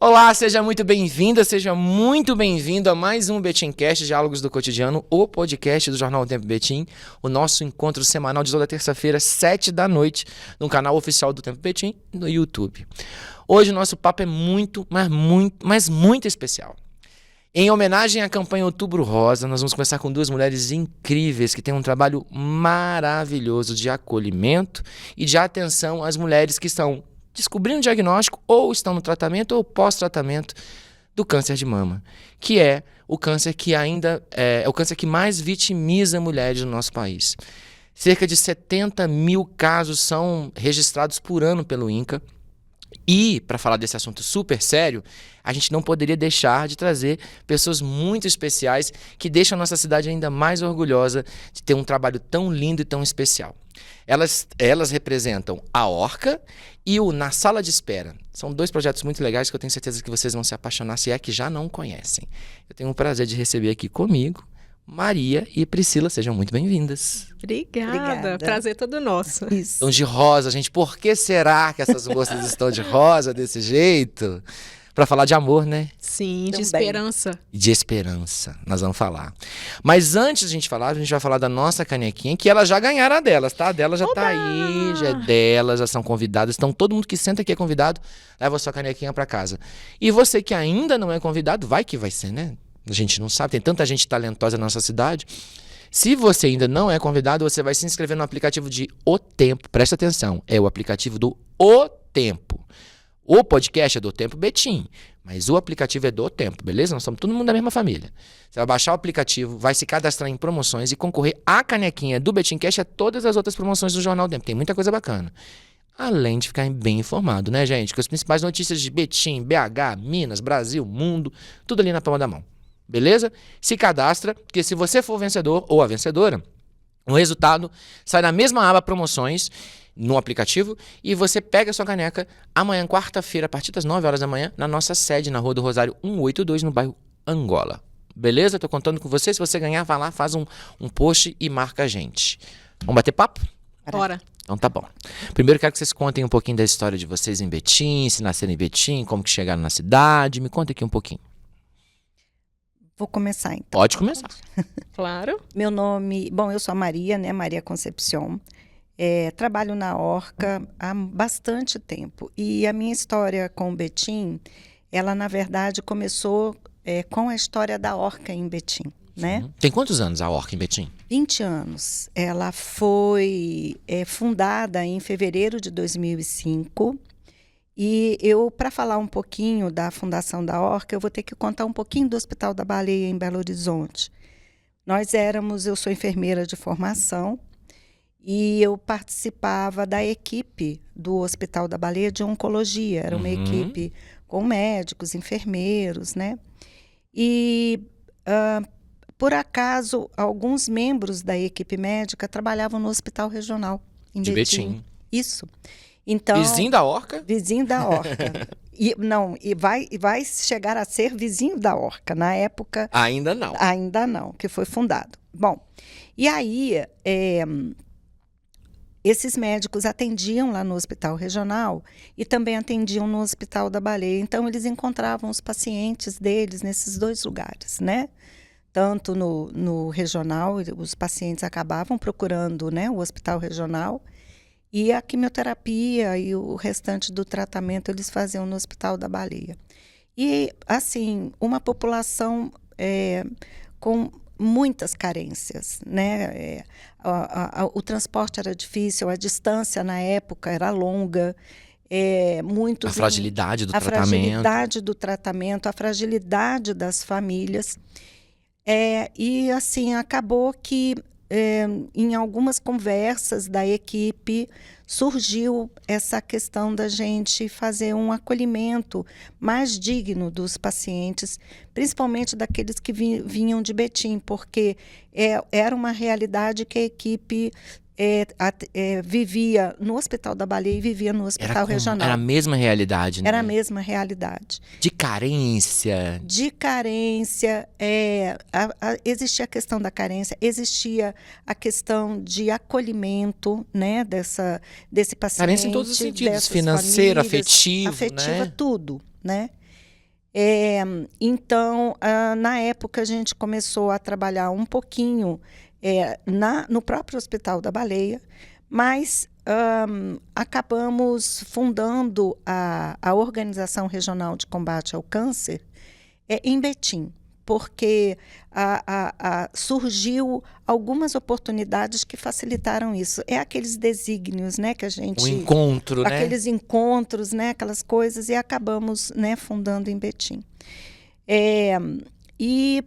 Olá, seja muito bem-vinda, seja muito bem-vindo a mais um Betimcast, Diálogos do Cotidiano, o podcast do Jornal O Tempo Betim, o nosso encontro semanal de toda terça-feira, 7 da noite, no canal oficial do Tempo Betim, no YouTube. Hoje o nosso papo é muito especial. Em homenagem à campanha Outubro Rosa, nós vamos conversar com duas mulheres incríveis que têm um trabalho maravilhoso de acolhimento e de atenção às mulheres que estão descobrindo o diagnóstico ou estão no tratamento ou pós-tratamento do câncer de mama, que é o câncer que ainda é o câncer que mais vitimiza mulheres no nosso país. Cerca de 70 mil casos são registrados por ano pelo INCA. E, para falar desse assunto super sério, a gente não poderia deixar de trazer pessoas muito especiais que deixam a nossa cidade ainda mais orgulhosa de ter um trabalho tão lindo e tão especial. Elas representam a Orca e o Na Sala de Espera. São dois projetos muito legais que eu tenho certeza que vocês vão se apaixonar, se é que já não conhecem. Eu tenho o prazer de receber aqui comigo Maria e Priscila, sejam muito bem-vindas. Obrigada. Prazer todo nosso. Isso. Estão de rosa, gente. Por que será que essas moças estão de rosa desse jeito? Para falar de amor, né? Sim, também. de esperança. De esperança, nós vamos falar. Mas antes de a gente falar, a gente vai falar da nossa canequinha, que elas já ganharam a delas, tá? A delas já Oba! tá aí, já é delas, já são convidadas. Então todo mundo que senta aqui é convidado, leva a sua canequinha para casa. E você que ainda não é convidado, vai que vai ser, né? A gente não sabe, tem tanta gente talentosa na nossa cidade. Se você ainda não é convidado, você vai se inscrever no aplicativo de O Tempo. Presta atenção, é o aplicativo do O Tempo. O podcast é do Tempo Betim, mas o aplicativo é do Tempo, beleza? Nós somos todo mundo da mesma família. Você vai baixar o aplicativo, vai se cadastrar em promoções e concorrer à canequinha do Betimcast e a todas as outras promoções do Jornal Tempo. Tem muita coisa bacana. Além de ficar bem informado, né, gente? Com as principais notícias de Betim, BH, Minas, Brasil, mundo, tudo ali na palma da mão. Beleza? Se cadastra, porque se você for o vencedor ou a vencedora, o resultado sai na mesma aba promoções no aplicativo e você pega a sua caneca amanhã, quarta-feira, a partir das 9 horas da manhã, na nossa sede, na Rua do Rosário 182, no bairro Angola. Beleza? Tô contando com você. Se você ganhar, vai lá, faz um post e marca a gente. Vamos bater papo? Bora. Então tá bom. Primeiro quero que vocês contem um pouquinho da história de vocês em Betim, se nasceram em Betim, como que chegaram na cidade. Me conta aqui um pouquinho. Vou começar, então. Pode começar. Claro. Meu nome... Bom, eu sou a Maria, né? Maria Concepción. Trabalho na Orca há bastante tempo. E a minha história com o Betim, ela, na verdade, começou com a história da Orca em Betim, né? Tem quantos anos a Orca em Betim? 20 anos. Ela foi fundada em fevereiro de 2005. E eu, para falar um pouquinho da fundação da Orca, eu vou ter que contar um pouquinho do Hospital da Baleia em Belo Horizonte. Eu sou enfermeira de formação e eu participava da equipe do Hospital da Baleia de oncologia. Era uma equipe com médicos, enfermeiros, né? E, por acaso, alguns membros da equipe médica trabalhavam no Hospital Regional em Betim. Isso. Então, vizinho da Orca? Vizinho da Orca. E vai chegar a ser vizinho da Orca. Na época... Ainda não. Ainda não, que foi fundado. Bom, e aí, esses médicos atendiam lá no Hospital Regional e também atendiam no Hospital da Baleia. Então, eles encontravam os pacientes deles nesses dois lugares, né? Tanto no regional, os pacientes acabavam procurando, né, o Hospital Regional. E a quimioterapia e o restante do tratamento eles faziam no Hospital da Baleia. E, assim, uma população com muitas carências, né? O transporte era difícil, a distância na época era longa. A fragilidade do tratamento. A fragilidade do tratamento, a fragilidade das famílias. E, assim, acabou que... em algumas conversas da equipe, surgiu essa questão da gente fazer um acolhimento mais digno dos pacientes, principalmente daqueles que vinham de Betim, porque era uma realidade que a equipe vivia no Hospital da Baleia e vivia no Hospital Regional. Era a mesma realidade, né? Era a mesma realidade. De carência. De carência. Existia a questão da carência, existia a questão de acolhimento, né, desse paciente. Carência em todos os sentidos, financeiro, afetivo, afetiva, né? Tudo, né? Então, na época, a gente começou a trabalhar um pouquinho no próprio Hospital da Baleia, mas acabamos fundando a Organização Regional de Combate ao Câncer em Betim, porque surgiu algumas oportunidades que facilitaram isso. É aqueles desígnios, né, que a gente... O encontro, né? Aqueles encontros, né, aquelas coisas, e acabamos, né, fundando em Betim. E,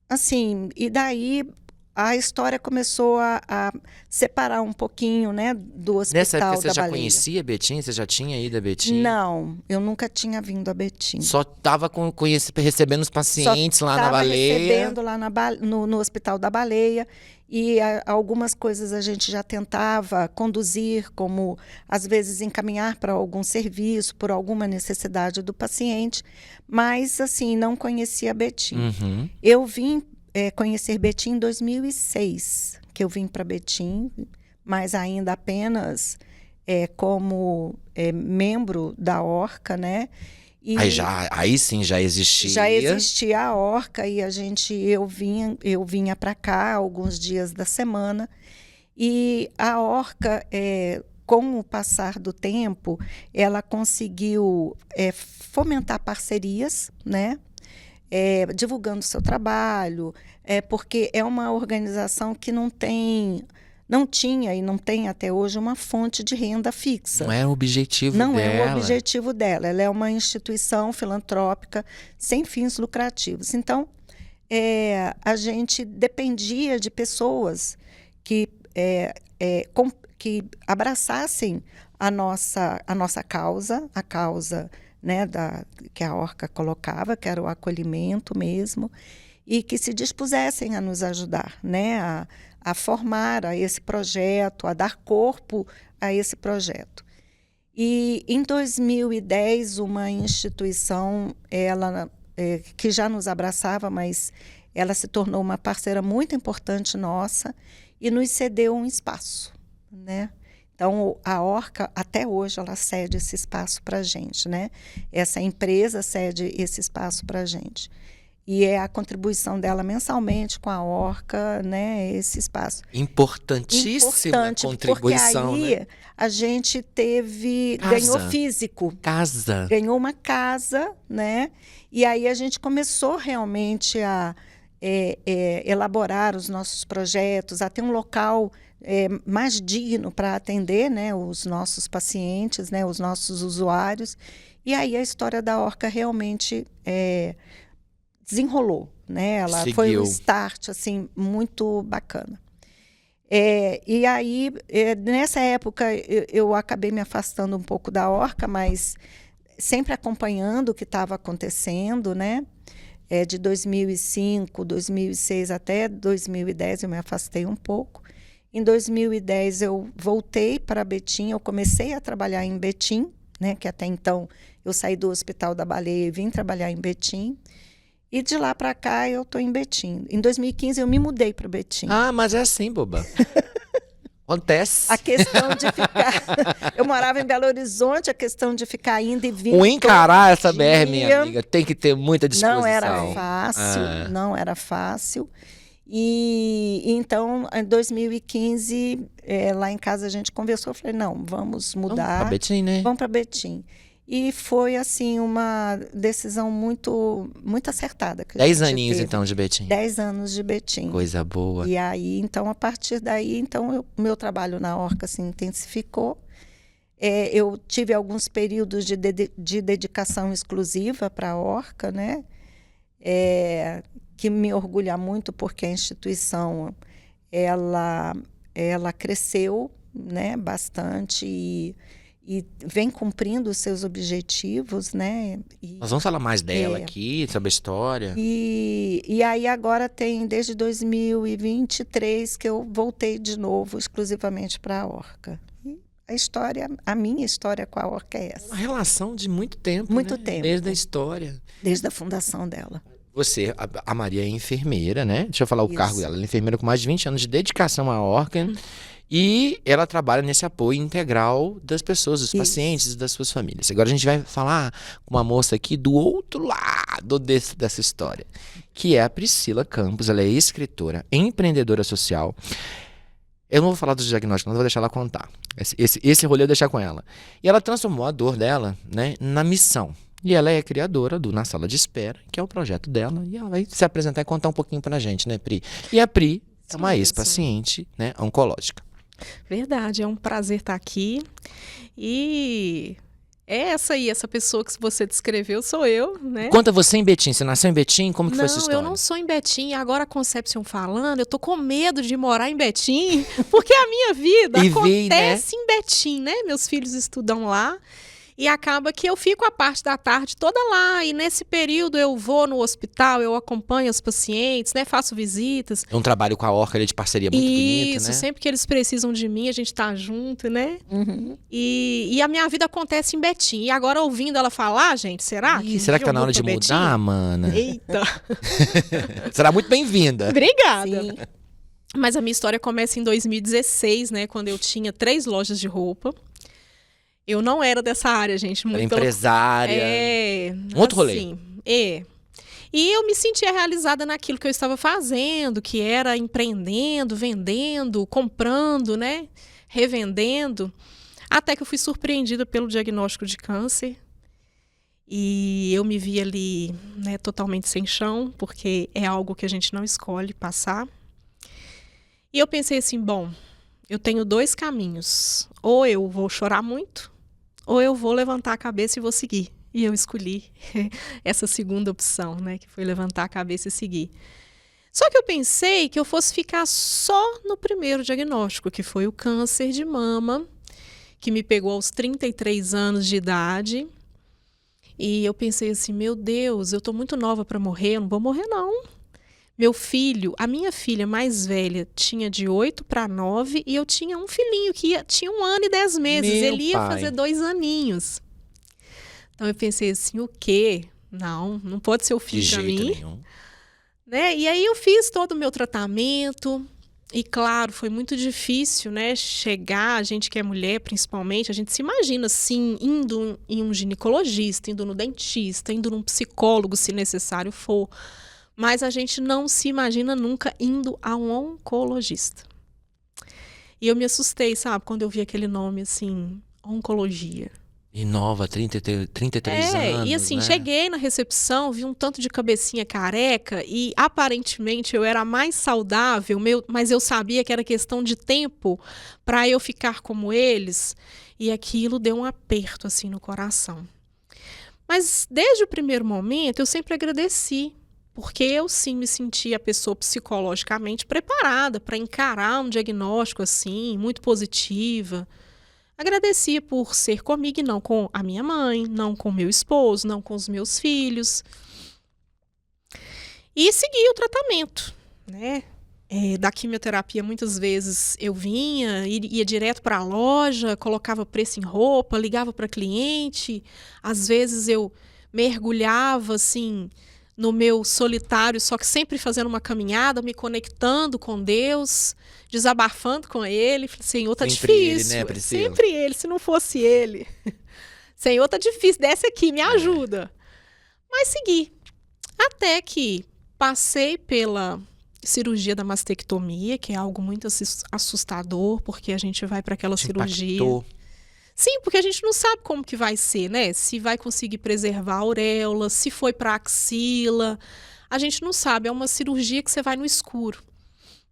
assim, e daí a história começou a separar um pouquinho, né, do Hospital Nessa época você da já Baleia. conhecia Betim? Você já tinha ido a Betim? Não, eu nunca tinha vindo a Betim. Só estava recebendo os pacientes lá na Tava Baleia? recebendo lá no Hospital da Baleia, e algumas coisas a gente já tentava conduzir, como às vezes encaminhar para algum serviço, por alguma necessidade do paciente, mas assim, não conhecia Betim. Uhum. Eu vim conhecer Betim em 2006, que eu vim para Betim, mas ainda apenas como membro da Orca, né? E Aí sim já existia. já existia a Orca, e eu vinha para cá alguns dias da semana, e a Orca, com o passar do tempo, ela conseguiu fomentar parcerias, né? Divulgando seu trabalho, porque é uma organização que não tinha e não tem até hoje uma fonte de renda fixa. Não é o objetivo Não dela. é o objetivo dela. Ela é uma instituição filantrópica sem fins lucrativos. Então, a gente dependia de pessoas que abraçassem a nossa causa, a causa, né, que a Orca colocava, que era o acolhimento mesmo, e que se dispusessem a nos ajudar, né, a formar a esse projeto, a dar corpo a esse projeto. E em 2010, uma instituição, que já nos abraçava, mas ela se tornou uma parceira muito importante nossa e nos cedeu um espaço, né? Então, a Orca, até hoje, ela cede esse espaço para a gente, né? Essa empresa cede esse espaço para a gente. E é a contribuição dela mensalmente com a Orca, né? Esse espaço. Importantíssima contribuição, porque aí né? a gente ganhou físico. Ganhou uma casa, né? E aí a gente começou realmente a elaborar os nossos projetos, a ter um local mais digno para atender, né, os nossos pacientes, né, os nossos usuários. E aí a história da Orca realmente desenrolou, né? Ela foi um start assim, muito bacana. E aí, nessa época, eu acabei me afastando um pouco da Orca, mas sempre acompanhando o que estava acontecendo, né? De 2005, 2006 até 2010 eu me afastei um pouco. Em 2010 eu voltei para Betim, eu comecei a trabalhar em Betim, né, que até então eu saí do Hospital da Baleia e vim trabalhar em Betim. E de lá para cá eu estou em Betim. Em 2015 eu me mudei para Betim. Ah, mas é assim, boba. Acontece. A questão de ficar... Eu morava em Belo Horizonte, a questão de ficar indo e vindo. O encarar essa dia, BR, minha amiga, tem que ter muita disposição. Não era fácil, não era fácil. E então, em 2015, lá em casa a gente conversou, eu falei, não, vamos mudar. Vamos para Betim, né? Vamos para Betim. E foi, assim, uma decisão muito, muito acertada. 10 aninhos, então, de Betim. 10 anos de Betim. Coisa boa. E aí, então, a partir daí, então, o meu trabalho na Orca se intensificou. Eu tive alguns períodos de dedicação exclusiva para a Orca, né? Que me orgulha muito, porque a instituição, ela cresceu, né, bastante e vem cumprindo os seus objetivos, né? Nós vamos falar mais dela aqui, sobre a história. E aí agora tem, desde 2023, que eu voltei de novo exclusivamente para a Orca. E a minha história com a Orca é essa. Uma relação de muito tempo, Muito né? tempo. Desde a história. Desde a fundação dela. Você, a Maria é enfermeira, né? Deixa eu falar o Isso. cargo dela. Ela é enfermeira com mais de 20 anos de dedicação à Orca. E ela trabalha nesse apoio integral das pessoas, dos Isso. pacientes e das suas famílias. Agora a gente vai falar com uma moça aqui do outro lado dessa história, que é a Priscila Campos. Ela é escritora, empreendedora social. Eu não vou falar do diagnóstico, não vou deixar ela contar. Esse rolê eu vou deixar com ela. E ela transformou a dor dela, né, na missão. E ela é criadora do Na Sala de Espera, que é o projeto dela. E ela vai se apresentar e contar um pouquinho pra gente, né, Pri? E a Pri é uma ex-paciente, né, oncológica. Verdade, é um prazer estar aqui. E essa pessoa que você descreveu sou eu, né? Conta você em Betim. Você nasceu em Betim? Como que foi essa Não, história? eu não sou em Betim. Agora a Concepción falando, eu tô com medo de morar em Betim, porque a minha vida acontece em Betim, né? Meus filhos estudam lá. E acaba que eu fico a parte da tarde toda lá. E nesse período eu vou no hospital, eu acompanho os pacientes, né? Faço visitas. É um trabalho com a Orca ali de parceria muito bonito, né? Isso, sempre que eles precisam de mim, a gente tá junto, né? Uhum. E a minha vida acontece em Betim. E agora, ouvindo ela falar, gente, será que Será que tá eu na vou hora de pra Betim? mudar, mana? Eita! Será muito bem-vinda. Obrigada! Sim. Mas a minha história começa em 2016, né? Quando eu tinha 3 lojas de roupa. Eu não era dessa área, gente. Era Muito empresária. Um outro rolê. E eu me sentia realizada naquilo que eu estava fazendo, que era empreendendo, vendendo, comprando, né? Revendendo. Até que eu fui surpreendida pelo diagnóstico de câncer. E eu me vi ali, né, totalmente sem chão, porque é algo que a gente não escolhe passar. E eu pensei assim, bom, eu tenho 2 caminhos. Ou eu vou chorar muito, ou eu vou levantar a cabeça e vou seguir. E eu escolhi essa segunda opção, né? Que foi levantar a cabeça e seguir. Só que eu pensei que eu fosse ficar só no primeiro diagnóstico, que foi o câncer de mama, que me pegou aos 33 anos de idade. E eu pensei assim, meu Deus, eu tô muito nova para morrer, eu não vou morrer não. Meu filho, a minha filha mais velha tinha de 8 para 9 e eu tinha um filhinho que tinha 1 ano e 10 meses. Meu Ele ia pai. fazer 2 aninhos. Então eu pensei assim, o quê? Não pode ser o De filho para jeito mim. nenhum. Né? E aí eu fiz todo o meu tratamento. E claro, foi muito difícil, né? Chegar, a gente que é mulher principalmente, a gente se imagina assim, indo em um ginecologista, indo no dentista, indo num psicólogo se necessário for. Mas a gente não se imagina nunca indo a um oncologista. E eu me assustei, sabe? Quando eu vi aquele nome, assim, oncologia. E nova, 33 anos, e assim, né? cheguei na recepção, vi um tanto de cabecinha careca e aparentemente eu era mais saudável, mas eu sabia que era questão de tempo para eu ficar como eles. E aquilo deu um aperto, assim, no coração. Mas desde o primeiro momento, eu sempre agradeci. Porque eu sim me sentia a pessoa psicologicamente preparada para encarar um diagnóstico assim, muito positiva. Agradecia por ser comigo e não com a minha mãe, não com meu esposo, não com os meus filhos. E segui o tratamento, né? Da quimioterapia, muitas vezes eu vinha, ia direto para a loja, colocava preço em roupa, ligava para cliente. Às vezes eu mergulhava assim no meu solitário, só que sempre fazendo uma caminhada, me conectando com Deus, desabafando com Ele. Falei, Senhor, tá Sempre difícil. ele, né, Priscila? Sempre Ele, se não fosse Ele. Senhor, tá difícil, desce aqui, me ajuda. Mas segui. Até que passei pela cirurgia da mastectomia, que é algo muito assustador, porque a gente vai para aquela cirurgia. Impactou. Sim, porque a gente não sabe como que vai ser, né? Se vai conseguir preservar a auréola, se foi para axila. A gente não sabe, é uma cirurgia que você vai no escuro.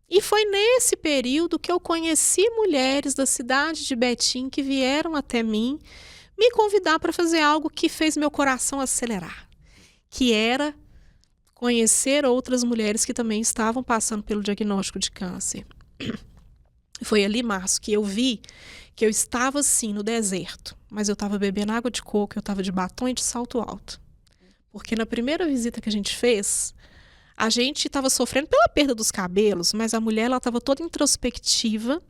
E foi nesse período que eu conheci mulheres da cidade de Betim que vieram até mim me convidar para fazer algo que fez meu coração acelerar, que era conhecer outras mulheres que também estavam passando pelo diagnóstico de câncer. Foi ali, março, que eu vi que eu estava, assim, no deserto. Mas eu estava bebendo água de coco, eu estava de batom e de salto alto. Porque na primeira visita que a gente fez, a gente estava sofrendo pela perda dos cabelos, mas a mulher estava toda introspectiva,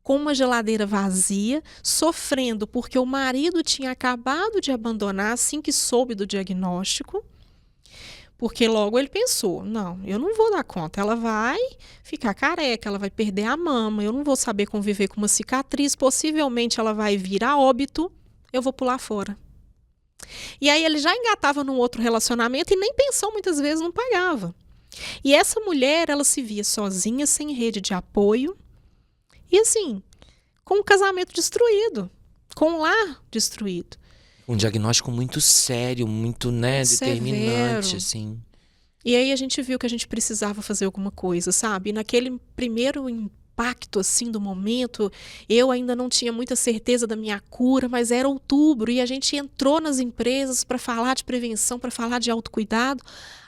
com uma geladeira vazia, sofrendo porque o marido tinha acabado de abandonar assim que soube do diagnóstico, Porque logo ele pensou, não, eu não vou dar conta, ela vai ficar careca, ela vai perder a mama, eu não vou saber conviver com uma cicatriz, possivelmente ela vai vir a óbito, eu vou pular fora. E aí ele já engatava num outro relacionamento e nem pensão muitas vezes não pagava. E essa mulher, ela se via sozinha, sem rede de apoio, e assim, com o casamento destruído, com o lar destruído. Um diagnóstico muito sério, muito, né, determinante, assim. E aí a gente viu que a gente precisava fazer alguma coisa, sabe? E naquele primeiro impacto, assim, do momento, eu ainda não tinha muita certeza da minha cura, mas era outubro e a gente entrou nas empresas para falar de prevenção, para falar de autocuidado,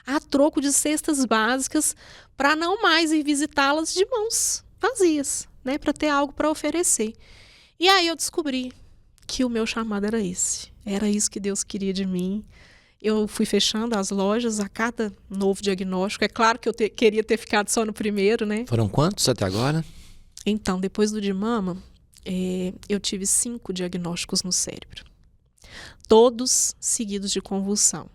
a troco de cestas básicas, para não mais ir visitá-las de mãos vazias, né? Para ter algo para oferecer. E aí eu descobri que o meu chamado era esse. Era isso que Deus queria de mim. Eu fui fechando as lojas a cada novo diagnóstico. É claro que eu queria ter ficado só no primeiro, né? Foram quantos até agora? Então, depois do de mama, eu tive 5 diagnósticos no cérebro. Todos seguidos de convulsão.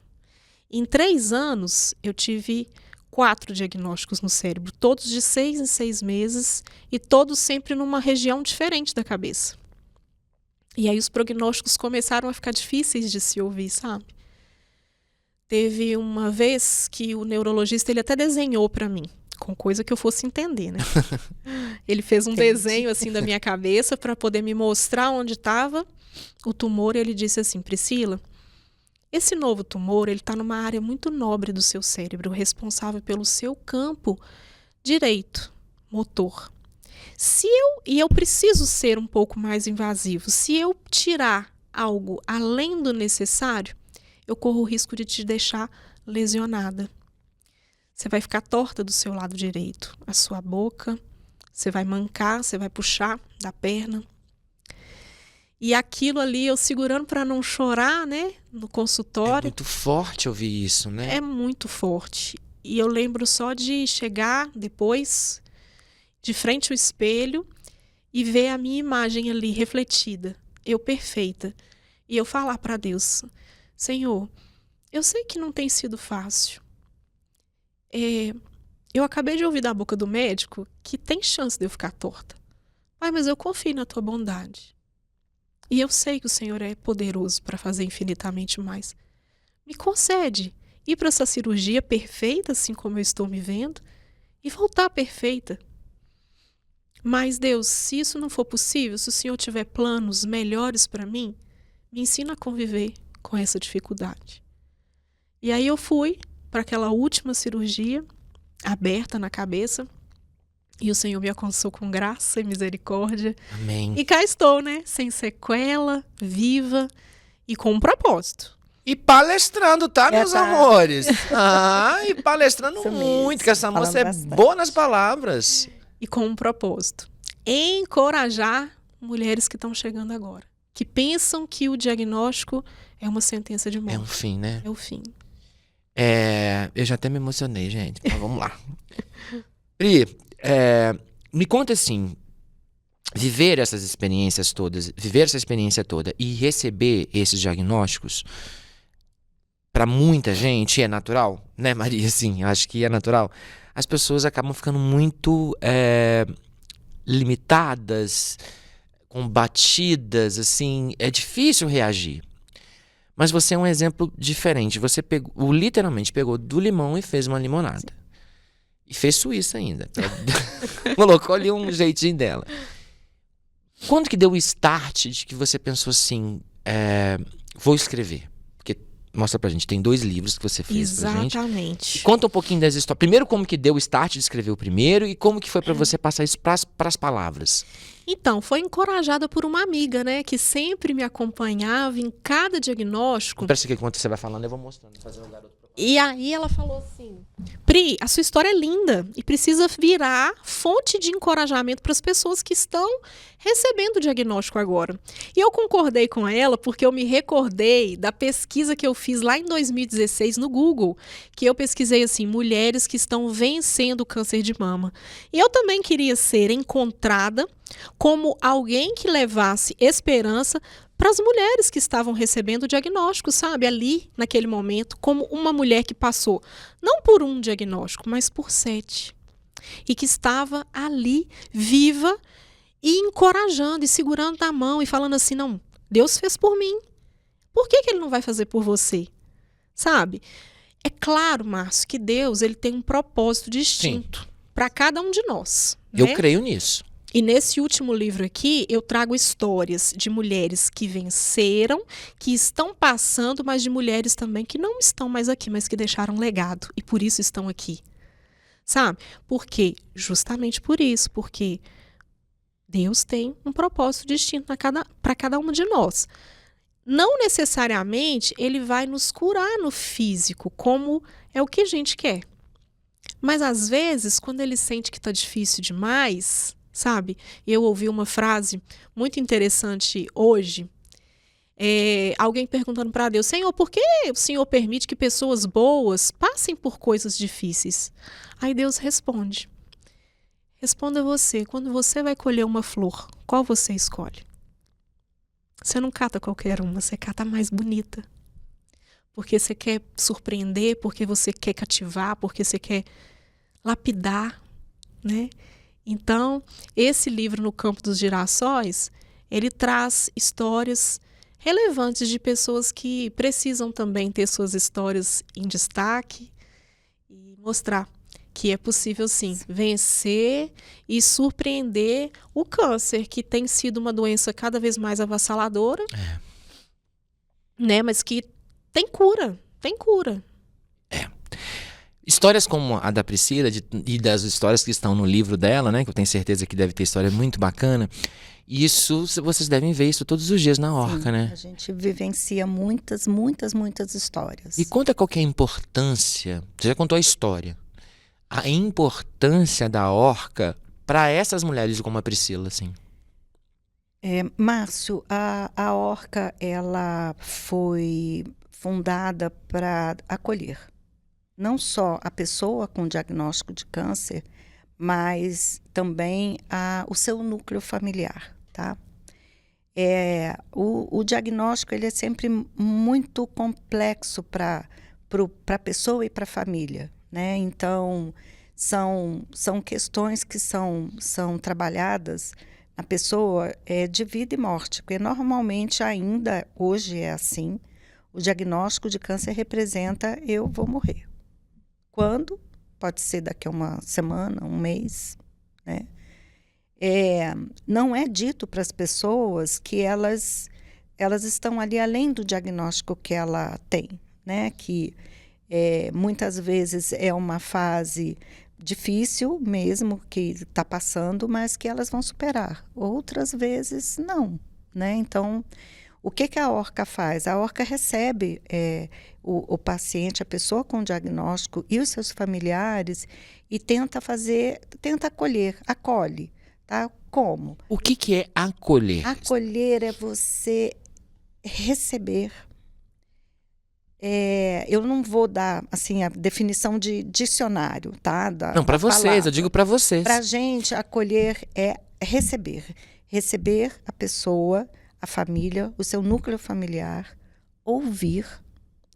Em 3 anos, eu tive 4 diagnósticos no cérebro. Todos de 6 em 6 meses e todos sempre numa região diferente da cabeça. E aí os prognósticos começaram a ficar difíceis de se ouvir, sabe? Teve uma vez que o neurologista ele até desenhou para mim, com coisa que eu fosse entender, né? Ele fez um desenho assim da minha cabeça para poder me mostrar onde estava o tumor e ele disse assim, Priscila, esse novo tumor ele está numa área muito nobre do seu cérebro, responsável pelo seu campo direito, motor. E eu preciso ser um pouco mais invasivo. Se eu tirar algo além do necessário, eu corro o risco de te deixar lesionada. Você vai ficar torta do seu lado direito. A sua boca, você vai mancar, você vai puxar da perna. E aquilo ali, eu segurando para não chorar, né, no consultório. É muito forte ouvir isso, né? É muito forte. E eu lembro só de chegar depois, de frente ao espelho, e ver a minha imagem ali refletida, eu perfeita. E eu falar para Deus, Senhor, eu sei que não tem sido fácil. Eu acabei de ouvir da boca do médico que tem chance de eu ficar torta. Pai, mas eu confio na tua bondade. E eu sei que o Senhor é poderoso para fazer infinitamente mais. Me concede ir para essa cirurgia perfeita, assim como eu estou me vendo, e voltar perfeita. Mas, Deus, se isso não for possível, se o Senhor tiver planos melhores para mim, me ensina a conviver com essa dificuldade. E aí eu fui para aquela última cirurgia, aberta na cabeça, e o Senhor me alcançou com graça e misericórdia. Amém. E cá estou, né? Sem sequela, viva e com um propósito. E palestrando, tá, meus amores? E palestrando Isso muito, mesmo, que essa moça é bastante. boa nas palavras. E com um propósito. Encorajar mulheres que estão chegando agora. Que pensam que o diagnóstico é uma sentença de morte. É um fim, né? É o fim. Eu já até me emocionei, gente. Mas vamos lá. Pri, me conta assim, viver essa experiência toda e receber esses diagnósticos, para muita gente é natural, né, Maria? Assim, acho que é natural. As pessoas acabam ficando muito limitadas, combatidas, assim, é difícil reagir. Mas você é um exemplo diferente. Você literalmente pegou do limão e fez uma limonada. E fez suíça ainda. Colocou ali um jeitinho dela. Quando que deu o start de que você pensou assim, vou escrever? Porque mostra pra gente, tem 2 livros que você fez pra gente. Exatamente. Conta um pouquinho das histórias. Primeiro, como que deu o start de escrever o primeiro e como que foi pra você passar isso pras palavras. Então, foi encorajada por uma amiga, né? Que sempre me acompanhava em cada diagnóstico. Parece que enquanto você vai falando, eu vou mostrando. Fazer um garoto. E aí ela falou assim, Pri, a sua história é linda e precisa virar fonte de encorajamento para as pessoas que estão recebendo o diagnóstico agora. E eu concordei com ela porque eu me recordei da pesquisa que eu fiz lá em 2016 no Google, que eu pesquisei assim, mulheres que estão vencendo o câncer de mama. E eu também queria ser encontrada como alguém que levasse esperança para as mulheres que estavam recebendo o diagnóstico, sabe? Ali, naquele momento, como uma mulher que passou, não por um diagnóstico, mas por 7. E que estava ali, viva, e encorajando, e segurando na mão, e falando assim, não, Deus fez por mim. Por que Ele não vai fazer por você? Sabe? É claro, Márcio, que Deus ele tem um propósito distinto para cada um de nós. Eu né? creio nisso. E nesse último livro aqui, eu trago histórias de mulheres que venceram, que estão passando, mas de mulheres também que não estão mais aqui, mas que deixaram um legado e por isso estão aqui. Sabe? Por quê? Justamente por isso, porque Deus tem um propósito distinto para cada uma de nós. Não necessariamente ele vai nos curar no físico, como é o que a gente quer. Mas às vezes, quando ele sente que está difícil demais, sabe? Eu ouvi uma frase muito interessante hoje, alguém perguntando para Deus, Senhor, por que o Senhor permite que pessoas boas passem por coisas difíceis? Aí Deus responde, responda você, quando você vai colher uma flor, qual você escolhe? Você não cata qualquer uma, você cata a mais bonita. Porque você quer surpreender, porque você quer cativar, porque você quer lapidar, né? Então, esse livro No Campo dos Girassóis, ele traz histórias relevantes de pessoas que precisam também ter suas histórias em destaque e mostrar que é possível, sim, vencer e surpreender o câncer, que tem sido uma doença cada vez mais avassaladora, né? Mas que tem cura, tem cura. Histórias como a da Priscila e das histórias que estão no livro dela, né? Que eu tenho certeza que deve ter história muito bacana. Isso, vocês devem ver isso todos os dias na Orca, Sim, né? A gente vivencia muitas, muitas, muitas histórias. E conta qual que é a importância, você já contou a história, a importância da Orca para essas mulheres como a Priscila, assim. Márcio, a Orca, ela foi fundada para acolher não só a pessoa com diagnóstico de câncer, mas também o seu núcleo familiar, tá? O diagnóstico ele é sempre muito complexo para a pessoa e para a família, né? Então, são questões que são trabalhadas na pessoa de vida e morte, porque normalmente ainda hoje é assim, o diagnóstico de câncer representa eu vou morrer. Quando? Pode ser daqui a uma semana, um mês, né? Não é dito para as pessoas que elas estão ali além do diagnóstico que ela tem, né? Que muitas vezes é uma fase difícil mesmo que está passando, mas que elas vão superar. Outras vezes não, né? Então, o que a Orca faz? A Orca recebe o paciente, a pessoa com diagnóstico e os seus familiares e tenta acolhe. Tá? Como? O que é acolher? Acolher é você receber. Eu não vou dar assim, a definição de dicionário, tá? Não, para vocês, palavra. eu digo para vocês. Para a gente, acolher é receber. Receber a pessoa, a família, o seu núcleo familiar, ouvir,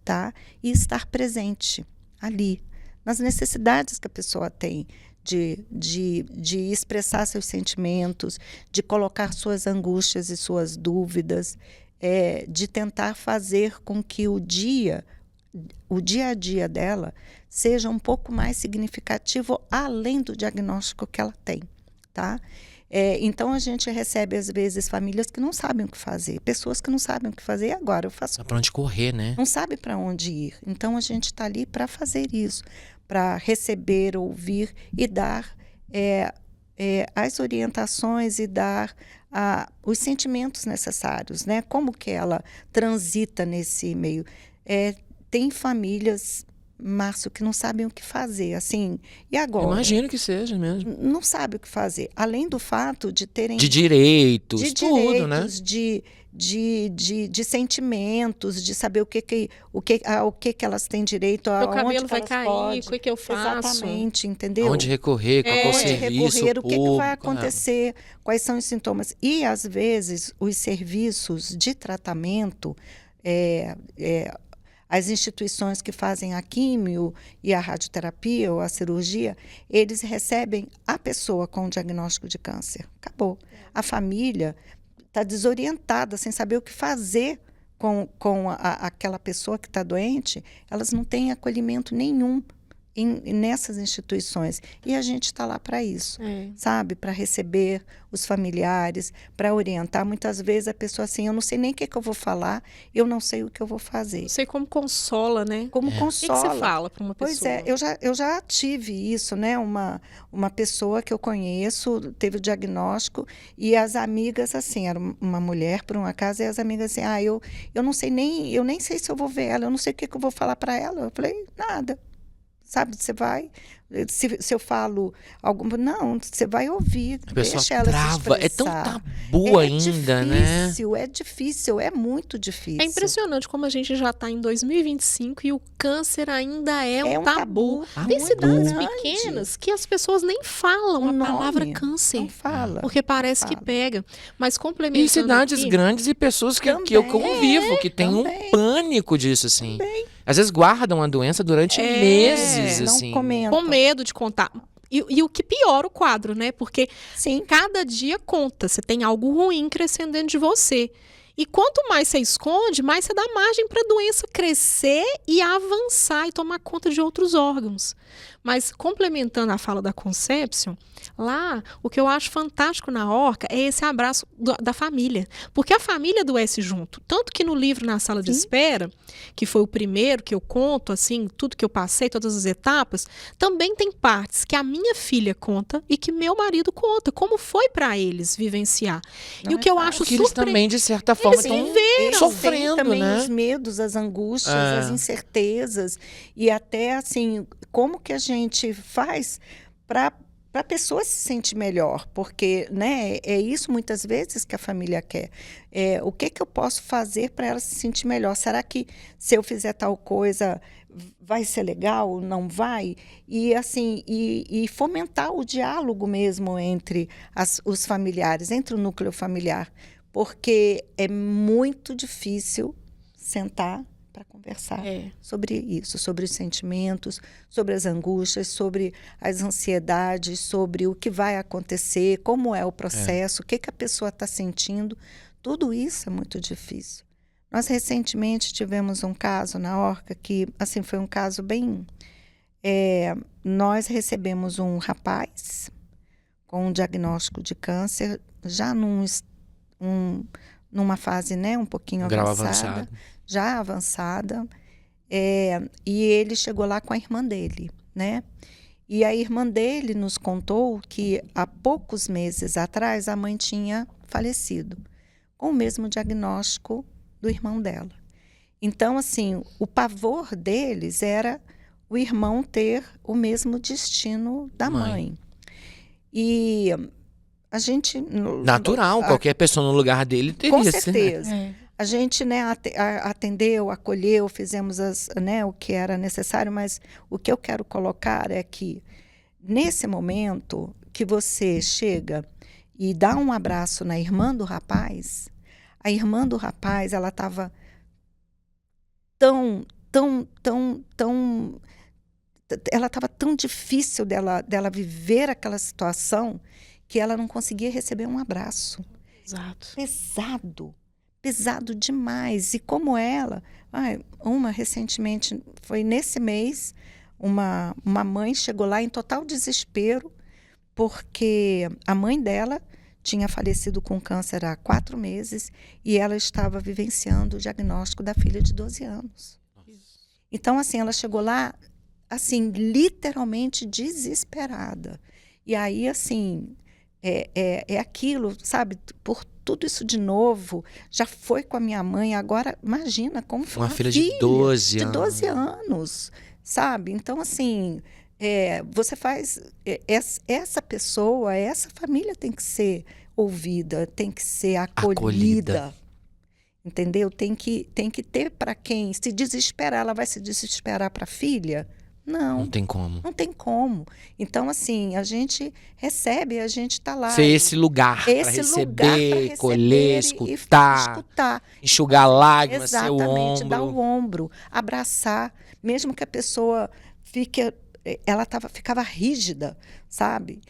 tá? E estar presente ali, nas necessidades que a pessoa tem de expressar seus sentimentos, de colocar suas angústias e suas dúvidas, de tentar fazer com que o dia a dia dela seja um pouco mais significativo além do diagnóstico que ela tem, tá? Então, a gente recebe, às vezes, famílias que não sabem o que fazer, pessoas que não sabem o que fazer, e agora eu faço... Não para onde correr, né? Não sabe para onde ir. Então, a gente está ali para fazer isso, para receber, ouvir e dar as orientações e dar os sentimentos necessários, né? Como que ela transita nesse meio. Tem famílias... Márcio, que não sabem o que fazer, assim, e agora? Imagino que seja mesmo. Não sabe o que fazer, além do fato de terem... De direitos, tudo, né? de sentimentos, de saber o que elas têm direito, Meu aonde cabelo que vai elas cair, podem. o que eu faço? Exatamente, entendeu? Onde recorrer, qual é o Onde serviço recorrer, o que público, vai acontecer, quais são os sintomas. E, às vezes, os serviços de tratamento, as instituições que fazem a químio e a radioterapia ou a cirurgia, eles recebem a pessoa com o diagnóstico de câncer. Acabou. A família está desorientada, sem saber o que fazer com aquela pessoa que está doente. Elas não têm acolhimento nenhum nessas instituições. E a gente está lá para isso, sabe? Para receber os familiares, para orientar. Muitas vezes a pessoa assim, eu não sei nem o que eu vou falar, eu não sei o que eu vou fazer. Não sei como consola, né? Como O consola. que você fala para uma pessoa? Pois é, eu já tive isso, né? Uma pessoa que eu conheço teve o diagnóstico e as amigas, assim, era uma mulher, por um acaso, e as amigas assim, eu não sei eu nem sei se eu vou ver ela, eu não sei o que eu vou falar para ela. Eu falei, nada. Sabe, você vai, se eu falo alguma, não, você vai ouvir, a pessoa deixa ela trava, se expressar. é tão tabu ainda, né? É difícil, é muito difícil. É impressionante como a gente já está em 2025 e o câncer ainda é um tabu. Tem muito cidades grande. pequenas que as pessoas nem falam a palavra Não câncer. fala. Porque parece que pega. Mas complementando E cidades aqui, grandes e pessoas que eu convivo, que tem um pânico disso, assim. Às vezes guardam a doença durante meses, não assim. comentam. com medo de contar. E o que piora o quadro, né? Porque Sim. cada dia conta. Você tem algo ruim crescendo dentro de você. E quanto mais você esconde, mais você dá margem para a doença crescer e avançar e tomar conta de outros órgãos. Mas, complementando a fala da Conception, lá, o que eu acho fantástico na Orca é esse abraço da família. Porque a família adoece junto. Tanto que no livro Na Sala de Espera, que foi o primeiro que eu conto, assim, tudo que eu passei, todas as etapas, também tem partes que a minha filha conta e que meu marido conta. Como foi para eles vivenciar. E o que eu acho Porque eles também, de certa forma, estão sofrendo, também né? os medos, as angústias, as incertezas. E até, assim, como que a gente faz para a pessoa se sentir melhor? Porque, né, é isso muitas vezes que a família quer. O que eu posso fazer para ela se sentir melhor? Será que se eu fizer tal coisa vai ser legal? Não vai? E, assim, e fomentar o diálogo mesmo entre os familiares, entre o núcleo familiar. Porque é muito difícil sentar para conversar sobre isso, sobre os sentimentos, sobre as angústias, sobre as ansiedades, sobre o que vai acontecer, como é o processo, o que a pessoa está sentindo. Tudo isso é muito difícil. Nós recentemente tivemos um caso na Orca que, assim, foi um caso bem... nós recebemos um rapaz com um diagnóstico de câncer, já numa fase, né, um pouquinho avançada. Já avançada, e ele chegou lá com a irmã dele, né? E a irmã dele nos contou que há poucos meses atrás a mãe tinha falecido, com o mesmo diagnóstico do irmão dela. Então, assim, o pavor deles era o irmão ter o mesmo destino da mãe. E a gente... Natural, qualquer pessoa no lugar dele teria. Com certeza. A gente, né, atendeu, acolheu, fizemos o que era necessário, mas o que eu quero colocar é que, nesse momento que você chega e dá um abraço na irmã do rapaz, a irmã do rapaz, ela estava ela estava tão difícil dela viver aquela situação que ela não conseguia receber um abraço. Exato. Pesado demais. E como ela, recentemente, foi nesse mês, uma mãe chegou lá em total desespero, porque a mãe dela tinha falecido com câncer há 4 meses e ela estava vivenciando o diagnóstico da filha de 12 anos. Então, assim, ela chegou lá, assim, literalmente desesperada. E aí, assim, é aquilo, sabe, por tudo isso de novo, já foi com a minha mãe, agora imagina como foi uma filha de 12 anos. De 12 anos, sabe? Então, assim, você faz... essa pessoa, essa família tem que ser ouvida, tem que ser acolhida. entendeu? Tem que ter para quem se desesperar. Ela vai se desesperar para a filha? Não tem como. Não tem como. Então, assim, a gente recebe, a gente está lá. Ser esse lugar para receber, colher, escutar, enxugar lágrimas, ser o ombro. Dar o ombro, abraçar, mesmo que a pessoa ficava rígida, sabe?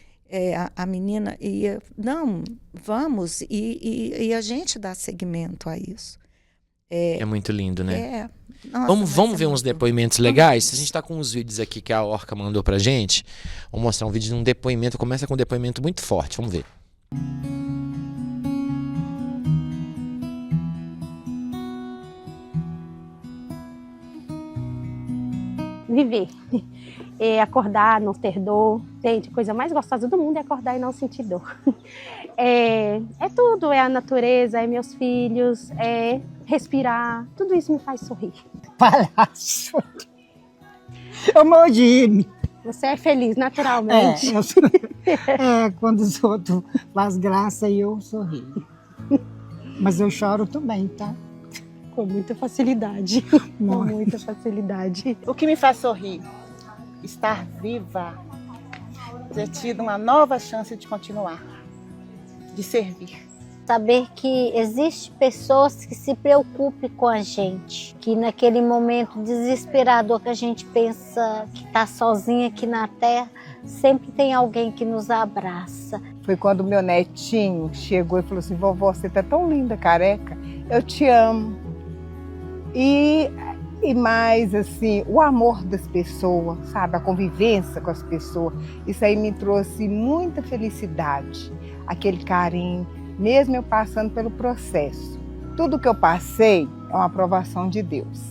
A menina ia, não, vamos, e a gente dá seguimento a isso. É muito lindo, né? Nossa, vamos ver uns depoimentos legais? A gente está com uns vídeos aqui que a Orca mandou pra gente. Vou mostrar um vídeo de um depoimento. Começa com um depoimento muito forte. Vamos ver. Viver. Acordar, não ter dor. Gente, a coisa mais gostosa do mundo é acordar e não sentir dor. É tudo, é a natureza, é meus filhos, é respirar. Tudo isso me faz sorrir. Palhaço. Eu morri. Você é feliz naturalmente? Quando os outros fazem graça, eu sorrio. Mas eu choro também, tá? Com muita facilidade. Com muita facilidade. O que me faz sorrir? Estar viva, ter tido uma nova chance de continuar, de servir. Saber que existem pessoas que se preocupem com a gente, que naquele momento desesperador que a gente pensa que está sozinha aqui na Terra, sempre tem alguém que nos abraça. Foi quando meu netinho chegou e falou assim: vovó, você tá tão linda, careca, eu te amo. E mais assim, o amor das pessoas, sabe? A convivência com as pessoas. Isso aí me trouxe muita felicidade, aquele carinho, mesmo eu passando pelo processo. Tudo que eu passei é uma aprovação de Deus.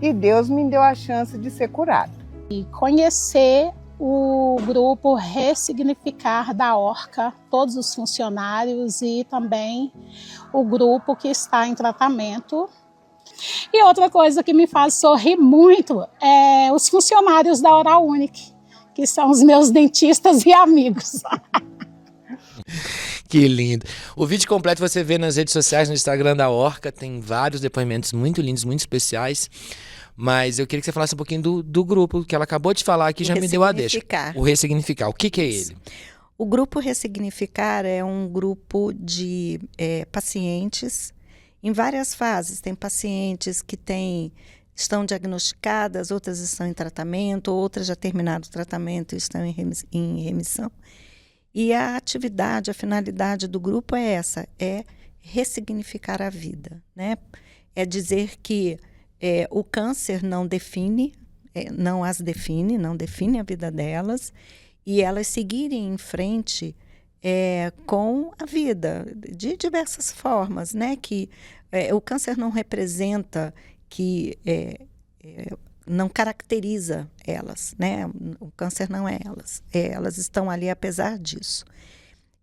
E Deus me deu a chance de ser curada. E conhecer o grupo Ressignificar da Orca, todos os funcionários e também o grupo que está em tratamento. E outra coisa que me faz sorrir muito é os funcionários da Oral Unique, que são os meus dentistas e amigos. Que lindo. O vídeo completo você vê nas redes sociais, no Instagram da Orca, tem vários depoimentos muito lindos, muito especiais. Mas eu queria que você falasse um pouquinho do grupo, que ela acabou de falar aqui, já me deu a deixa. O Ressignificar. O que é ele? O grupo Ressignificar é um grupo de pacientes em várias fases. Tem pacientes que estão diagnosticadas, outras estão em tratamento, outras já terminaram o tratamento e estão em remissão. E a atividade, a finalidade do grupo é essa, é ressignificar a vida, né? É dizer que o câncer não define, não as define, não define a vida delas, e elas seguirem em frente com a vida, de diversas formas, né? Que o câncer não representa, não caracteriza elas, né? O câncer não é elas. Elas estão ali apesar disso.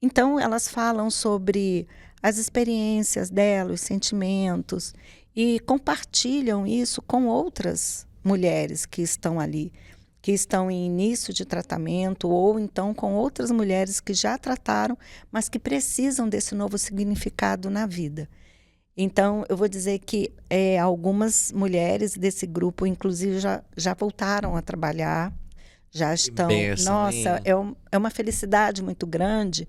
Então, elas falam sobre as experiências delas, os sentimentos, e compartilham isso com outras mulheres que estão ali, que estão em início de tratamento, ou então com outras mulheres que já trataram, mas que precisam desse novo significado na vida. Então, eu vou dizer que algumas mulheres desse grupo, inclusive, já voltaram a trabalhar, já estão... Nossa, é uma felicidade muito grande,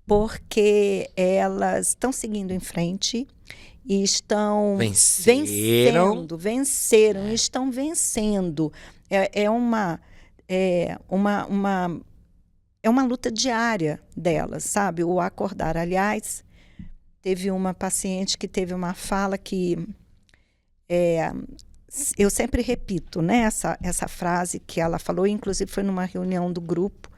porque elas estão seguindo em frente e estão venceram, estão vencendo. É uma luta diária delas, sabe? O acordar. Aliás, teve uma paciente que teve uma fala que eu sempre repito, né? Essa frase que ela falou, inclusive foi numa reunião do grupo,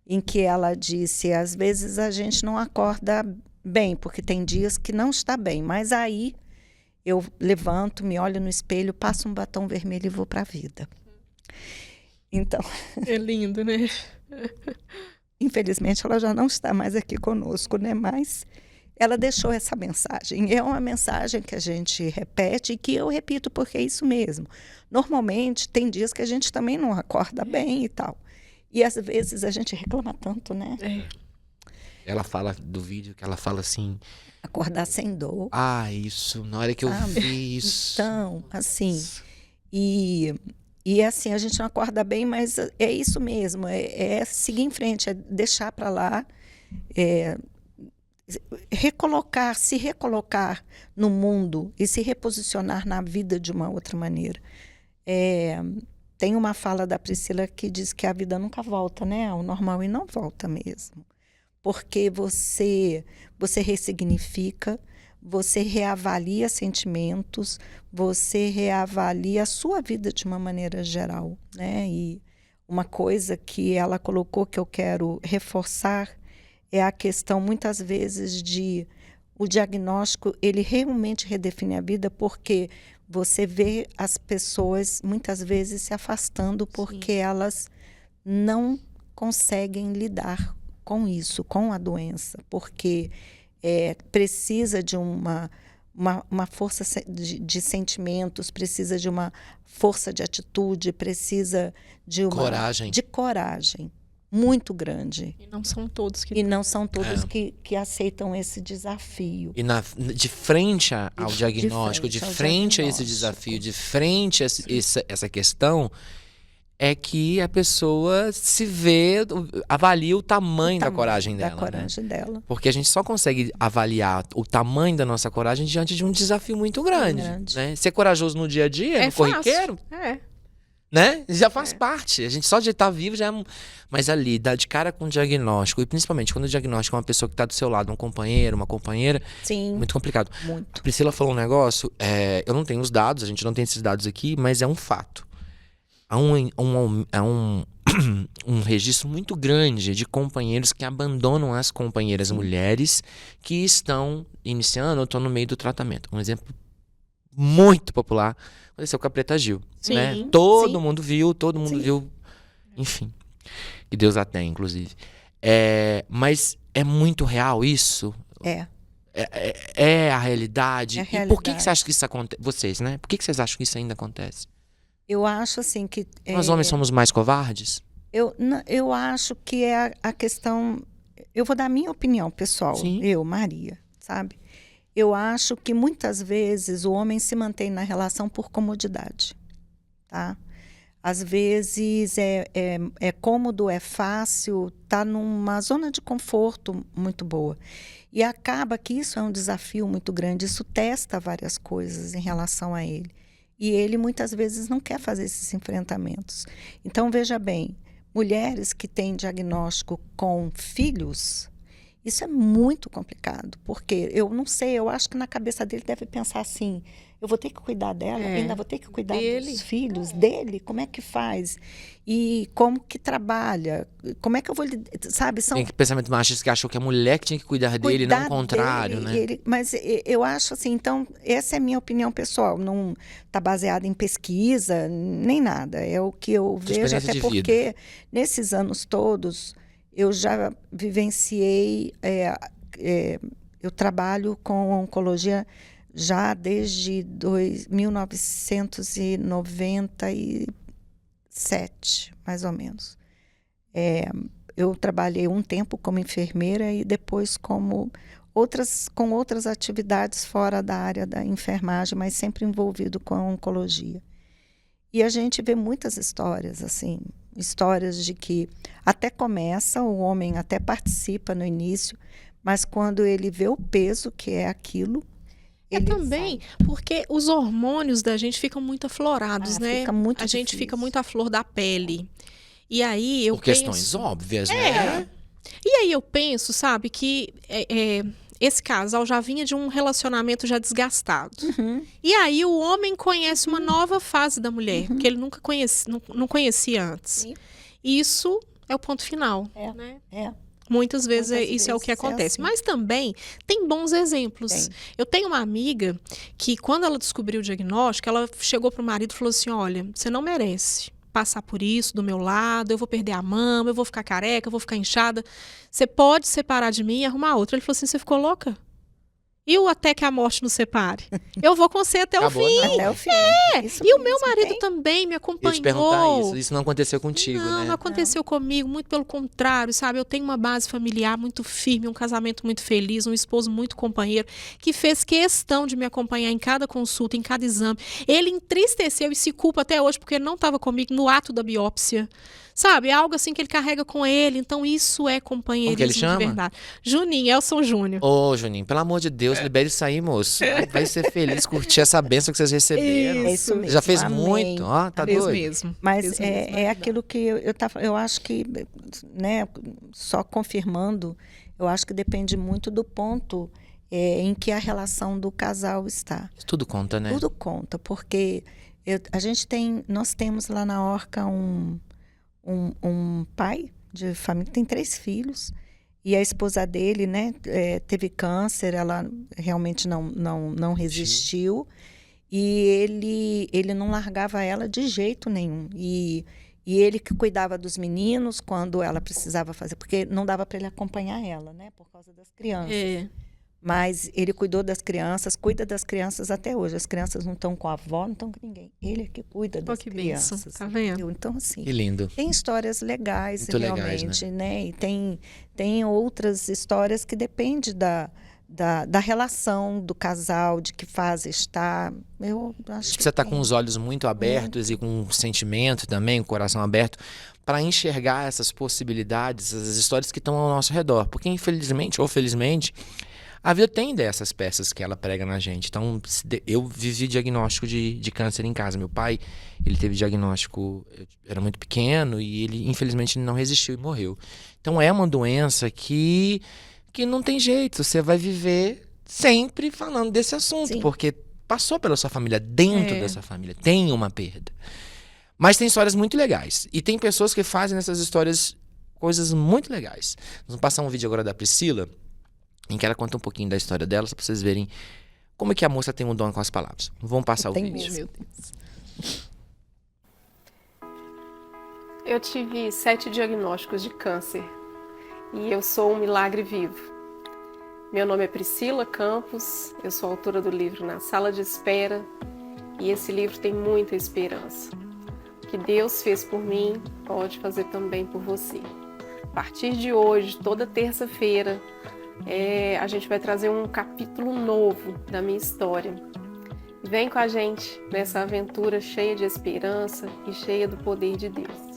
em que ela disse: às vezes a gente não acorda bem, porque tem dias que não está bem, mas aí eu levanto, me olho no espelho, passo um batom vermelho e vou para a vida. Então... É lindo, né? Infelizmente, ela já não está mais aqui conosco, né? Mas ela deixou essa mensagem. É uma mensagem que a gente repete e que eu repito porque é isso mesmo. Normalmente, tem dias que a gente também não acorda bem e tal. E às vezes a gente reclama tanto, né? Ela fala do vídeo que ela fala assim... Acordar sem dor. Ah, isso. Na hora que eu vi isso... Então, assim... E assim, a gente não acorda bem, mas é isso mesmo. É seguir em frente, é deixar para lá... se recolocar no mundo e se reposicionar na vida de uma outra maneira. Tem uma fala da Priscila que diz que a vida nunca volta, né, ao normal, e não volta mesmo. Porque você ressignifica, você reavalia sentimentos, você reavalia a sua vida de uma maneira geral, né? E uma coisa que ela colocou que eu quero reforçar é a questão, muitas vezes, de o diagnóstico, ele realmente redefine a vida, porque você vê as pessoas, muitas vezes, se afastando porque elas não conseguem lidar com isso, com a doença, porque precisa de uma força de sentimentos, precisa de uma força de atitude, precisa de uma coragem muito grande. E não são todos que que aceitam esse desafio. E de frente ao diagnóstico, de frente a esse desafio, de frente a essa questão, é que a pessoa se vê, avalia o tamanho da coragem dela. Dela. Porque a gente só consegue avaliar o tamanho da nossa coragem diante de um desafio muito grande. Né? Ser corajoso no dia a dia, no corriqueiro, né? Já faz parte. A gente só de estar vivo já é... Mas ali, dar de cara com o diagnóstico, e principalmente quando o diagnóstico é uma pessoa que está do seu lado, um companheiro, uma companheira, muito complicado. Muito. A Priscila falou um negócio, eu não tenho os dados, a gente não tem esses dados aqui, mas é um fato. Há um registro muito grande de companheiros que abandonam as companheiras mulheres que estão iniciando ou estão no meio do tratamento. Um exemplo muito popular aconteceu com a Preta Gil. Né? Todo mundo viu, enfim. Que Deus a tenha, inclusive. Mas é muito real isso? É a realidade? E por que você acha que isso acontece? Vocês, né? Por que vocês acham que isso ainda acontece? Eu acho assim que... Nós homens somos mais covardes? Eu acho que é a questão... Eu vou dar a minha opinião, pessoal. Sim. Eu, Maria, sabe? Eu acho que muitas vezes o homem se mantém na relação por comodidade, tá? Às vezes é cômodo, é fácil, tá numa zona de conforto muito boa. E acaba que isso é um desafio muito grande, isso testa várias coisas em relação a ele. E ele muitas vezes não quer fazer esses enfrentamentos. Então, veja bem, mulheres que têm diagnóstico com filhos, isso é muito complicado, porque eu não sei, eu acho que na cabeça dele deve pensar assim, eu vou ter que cuidar dela, ainda vou ter que cuidar dos filhos dele, como é que faz? E como que trabalha? Como é que eu vou, sabe? Tem aquele pensamento machista que achou que a mulher que tinha que cuidar dele, não o contrário, né? Mas eu acho assim, então, essa é a minha opinião pessoal, não está baseada em pesquisa, nem nada, é o que eu vejo, até porque nesses anos todos, eu já vivenciei, eu trabalho com oncologia já desde 1997, mais ou menos. Eu trabalhei um tempo como enfermeira e depois com outras atividades fora da área da enfermagem, mas sempre envolvido com a oncologia. E a gente vê muitas histórias, assim, histórias de que até começa, o homem até participa no início, mas quando ele vê o peso que é aquilo, ele também, porque os hormônios da gente ficam muito aflorados, né? Fica muito a gente difícil. fica muito à flor da pele. E aí eu Por questões óbvias, né? E aí eu penso, sabe, que esse casal já vinha de um relacionamento já desgastado. E aí o homem conhece uma nova fase da mulher, que ele nunca não conhecia antes. Sim. Isso é o ponto final, né? Muitas vezes isso é o que acontece. Mas também tem bons exemplos. Eu tenho uma amiga que, quando ela descobriu o diagnóstico, ela chegou para o marido e falou assim, olha, você não merece passar por isso do meu lado, eu vou perder a mama, eu vou ficar careca, eu vou ficar inchada. Você pode separar de mim e arrumar outra. Ele falou assim, você ficou louca? E o até que a morte nos separe? Eu vou com você até Acabou, o fim. não. Até o fim. Isso E o mesmo, meu marido tem. também me Eu ia acompanhou. te perguntar isso. Isso não aconteceu contigo, Não, né? não aconteceu comigo, muito pelo contrário, sabe? Eu tenho uma base familiar muito firme, um casamento muito feliz, um esposo muito companheiro, que fez questão de me acompanhar em cada consulta, em cada exame. Ele entristeceu e se culpa até hoje porque ele não estava comigo no ato da biópsia. Sabe? É algo assim que ele carrega com ele, então isso é companheirismo Como que ele de chama? verdade. Juninho, Elson Júnior. Ô, Juninho, pelo amor de Deus, libere isso aí, moço. Vai ser feliz, curtir essa bênção que vocês receberam. É isso mesmo. Já fez Amém. muito, ó, tá Fez doido. mesmo. Mas Fez mesmo. é aquilo que eu acho que, né, só confirmando, eu acho que depende muito do ponto em que a relação do casal está. Tudo conta, né? Tudo conta, porque nós temos lá na Orca um pai de família, tem 3 filhos, e a esposa dele, né, teve câncer, ela realmente não resistiu, e ele não largava ela de jeito nenhum. E ele que cuidava dos meninos quando ela precisava fazer, porque não dava para ele acompanhar ela, né, por causa das crianças. É. Mas ele cuidou das crianças, cuida das crianças até hoje. As crianças não estão com a avó, não estão com ninguém. Ele é que cuida das que bênção, crianças. tá vendo? Entendeu? Então, assim, Que lindo. tem histórias legais, Muito legais, realmente, né? E tem outras histórias que dependem da relação do casal, de que fase está. Eu acho Acho que que você tá tem. com os olhos muito abertos e com um sentimento também, um coração aberto, para enxergar essas possibilidades, essas histórias que estão ao nosso redor. Porque, infelizmente ou felizmente, a vida tem dessas peças que ela prega na gente. Então, eu vivi diagnóstico de câncer em casa. Meu pai, ele teve diagnóstico, era muito pequeno e ele, infelizmente, não resistiu e morreu. Então, é uma doença que não tem jeito. Você vai viver sempre falando desse assunto, Sim. porque passou pela sua família, dentro da sua família, tem uma perda. Mas tem histórias muito legais. E tem pessoas que fazem nessas histórias coisas muito legais. Nós vamos passar um vídeo agora da Priscila, em que ela conta um pouquinho da história dela, só pra vocês verem como é que a moça tem um dom com as palavras. Vamos passar o Tem vídeo. mesmo. Meu Deus. Eu tive 7 diagnósticos de câncer e eu sou um milagre vivo. Meu nome é Priscila Campos, eu sou autora do livro Na Sala de Espera e esse livro tem muita esperança. O que Deus fez por mim, pode fazer também por você. A partir de hoje, toda terça-feira, a gente vai trazer um capítulo novo da minha história. Vem com a gente nessa aventura cheia de esperança e cheia do poder de Deus.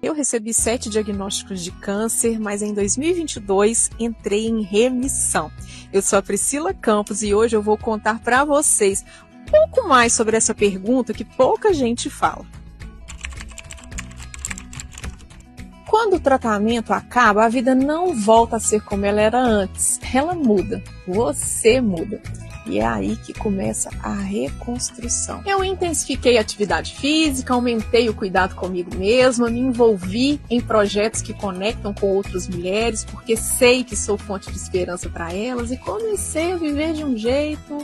Eu recebi 7 diagnósticos de câncer, mas em 2022 entrei em remissão. Eu sou a Priscila Campos e hoje eu vou contar para vocês um pouco mais sobre essa pergunta que pouca gente fala. Quando o tratamento acaba, a vida não volta a ser como ela era antes. Ela muda, você muda. E é aí que começa a reconstrução. Eu intensifiquei a atividade física, aumentei o cuidado comigo mesma, me envolvi em projetos que conectam com outras mulheres, porque sei que sou fonte de esperança para elas e comecei a viver de um jeito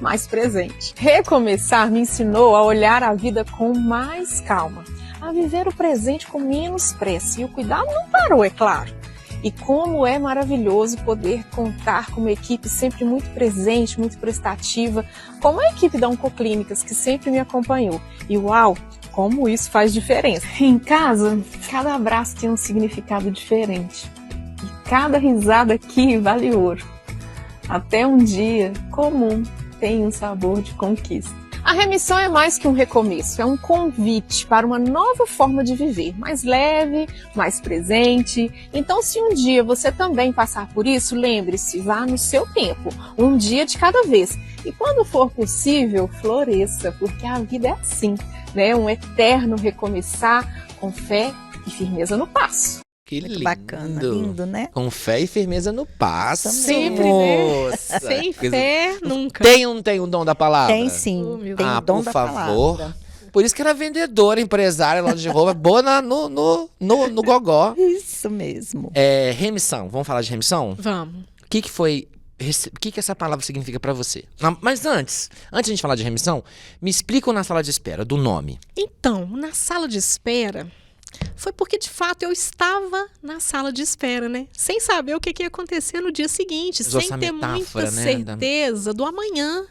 mais presente. Recomeçar me ensinou a olhar a vida com mais calma, a viver o presente com menos pressa. E o cuidado não parou, é claro. E como é maravilhoso poder contar com uma equipe sempre muito presente, muito prestativa, como a equipe da Oncoclínicas, que sempre me acompanhou. E uau, como isso faz diferença. Em casa, cada abraço tem um significado diferente. E cada risada aqui vale ouro. Até um dia comum tem um sabor de conquista. A remissão é mais que um recomeço, é um convite para uma nova forma de viver, mais leve, mais presente. Então, se um dia você também passar por isso, lembre-se, vá no seu tempo, um dia de cada vez. E quando for possível, floresça, porque a vida é assim, né? Um eterno recomeçar com fé e firmeza no passo. Que Muito lindo. bacana, lindo, né? Com fé e firmeza no passo, Sempre, né? moça. Sem Coisa- fé, nunca. Não tem um dom da palavra? Tem sim, Oh, meu tem Ah, o dom por da favor. palavra. Por isso que era vendedora, empresária, loja de roupa, boa no gogó. Isso mesmo. Remissão, vamos falar de remissão? Vamos. O que essa palavra significa pra você? Mas antes de a gente falar de remissão, me explica o Na Sala de Espera, do nome. Então, na sala de espera, Foi porque, de fato, eu estava na sala de espera, né? Sem saber o que ia acontecer no dia seguinte, Usou sem essa ter metáfora, muita né, certeza do amanhã.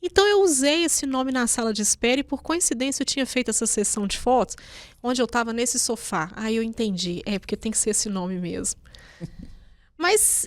Então, eu usei esse nome na sala de espera e, por coincidência, eu tinha feito essa sessão de fotos onde eu estava nesse sofá. Aí eu entendi, porque tem que ser esse nome mesmo. Mas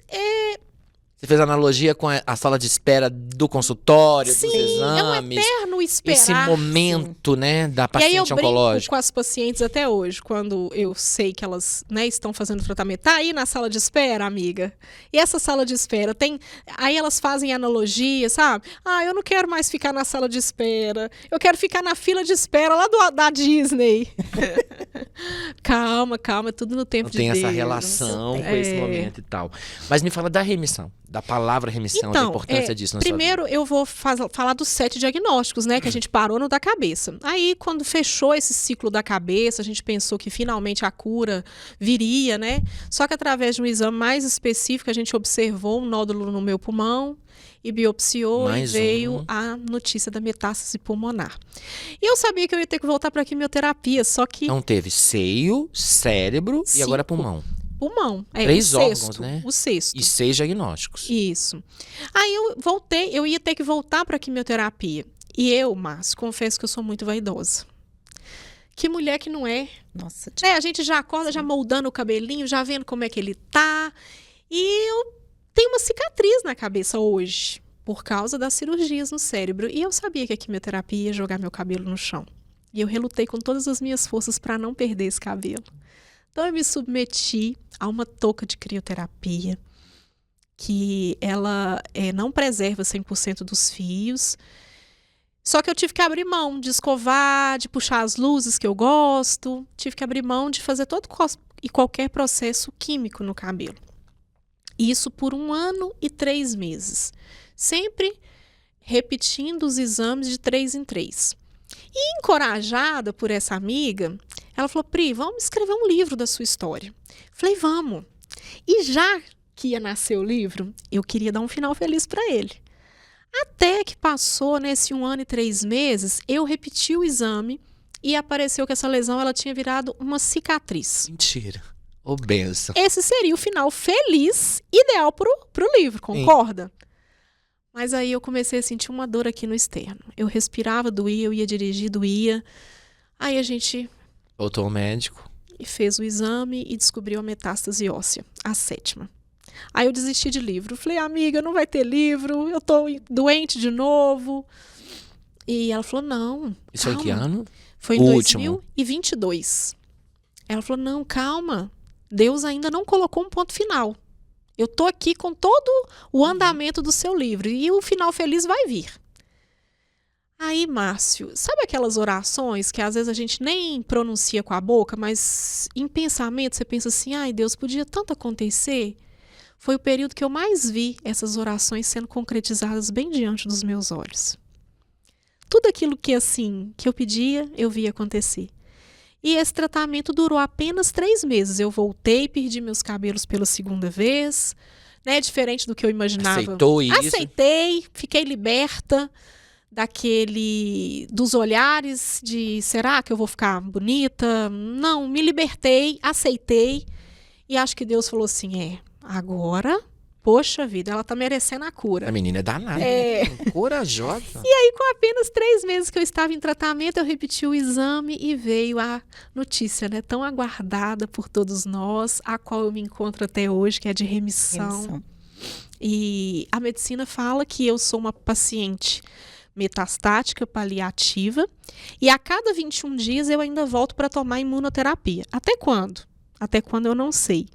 Você fez analogia com a sala de espera do consultório, dos exames. é um eterno esperar. Esse momento, né, da E aí paciente eu brinco oncológica. com as pacientes até hoje, quando eu sei que elas, né, estão fazendo tratamento. Tá aí na sala de espera, amiga. E essa sala de espera tem... Aí elas fazem analogia, sabe? Eu não quero mais ficar na sala de espera. Eu quero ficar na fila de espera lá da Disney. Calma, tudo no tempo Não de tem Deus. essa relação com esse momento e tal. Mas me fala da remissão, da palavra remissão, da importância disso na sua vida. Primeiro eu vou falar dos 7 diagnósticos, né, que a gente parou no da cabeça. Aí, quando fechou esse ciclo da cabeça, a gente pensou que finalmente a cura viria, né? Só que através de um exame mais específico, a gente observou um nódulo no meu pulmão e biopsiou e veio a notícia da metástase pulmonar. E eu sabia que eu ia ter que voltar para a quimioterapia, só que... Então teve seio, cérebro e agora pulmão. Pulmão. 3 órgãos, sexto, né? O sexto. E 6 diagnósticos. Isso. Aí eu voltei, eu ia ter que voltar para a quimioterapia. E eu, Márcio, confesso que eu sou muito vaidosa. Que mulher que não é? Nossa. A gente já acorda, já moldando o cabelinho, já vendo como é que ele tá. E eu tenho uma cicatriz na cabeça hoje, por causa das cirurgias no cérebro. E eu sabia que a quimioterapia ia jogar meu cabelo no chão. E eu relutei com todas as minhas forças para não perder esse cabelo. Então eu me submeti a uma touca de crioterapia, que ela não preserva 100% dos fios. Só que eu tive que abrir mão de escovar, de puxar as luzes que eu gosto. Tive que abrir mão de fazer todo e qualquer processo químico no cabelo. Isso por 1 ano e 3 meses. Sempre repetindo os exames de 3 em 3. E encorajada por essa amiga, ela falou: Pri, vamos escrever um livro da sua história. Falei, vamos. E já que ia nascer o livro, eu queria dar um final feliz para ele. Até que passou, nesse 1 ano e 3 meses, eu repeti o exame e apareceu que essa lesão ela tinha virado uma cicatriz. Mentira. Ô, benção. Esse seria o final feliz, ideal pro livro, concorda? Sim. Mas aí eu comecei a sentir uma dor aqui no externo. Eu respirava, doía, eu ia dirigir, doía. Aí a gente... Voltou ao médico. E fez o exame e descobriu a metástase óssea, a 7ª. Aí eu desisti de livro. Falei, amiga, não vai ter livro, eu tô doente de novo. E ela falou, não, Isso calma. foi que ano? Foi em 2022. Ela falou, não, calma. Deus ainda não colocou um ponto final. Eu tô aqui com todo o andamento do seu livro e o final feliz vai vir. Aí, Márcio, sabe aquelas orações que às vezes a gente nem pronuncia com a boca, mas em pensamento você pensa assim, ai Deus, podia tanto acontecer? Foi o período que eu mais vi essas orações sendo concretizadas bem diante dos meus olhos. Tudo aquilo que eu pedia, eu via acontecer. E esse tratamento durou apenas 3 meses. Eu voltei, perdi meus cabelos pela 2ª vez, né? Diferente do que eu imaginava. Aceitou isso? Aceitei, fiquei liberta dos olhares de será que eu vou ficar bonita? Não, me libertei, aceitei. E acho que Deus falou assim, agora... Poxa vida, ela tá merecendo a cura. A menina é danada, né? Corajosa. E aí, com apenas 3 meses que eu estava em tratamento, eu repeti o exame e veio a notícia, né? Tão aguardada por todos nós, a qual eu me encontro até hoje, que é de remissão. E a medicina fala que eu sou uma paciente metastática paliativa e a cada 21 dias eu ainda volto para tomar imunoterapia. Até quando? Até quando eu não sei.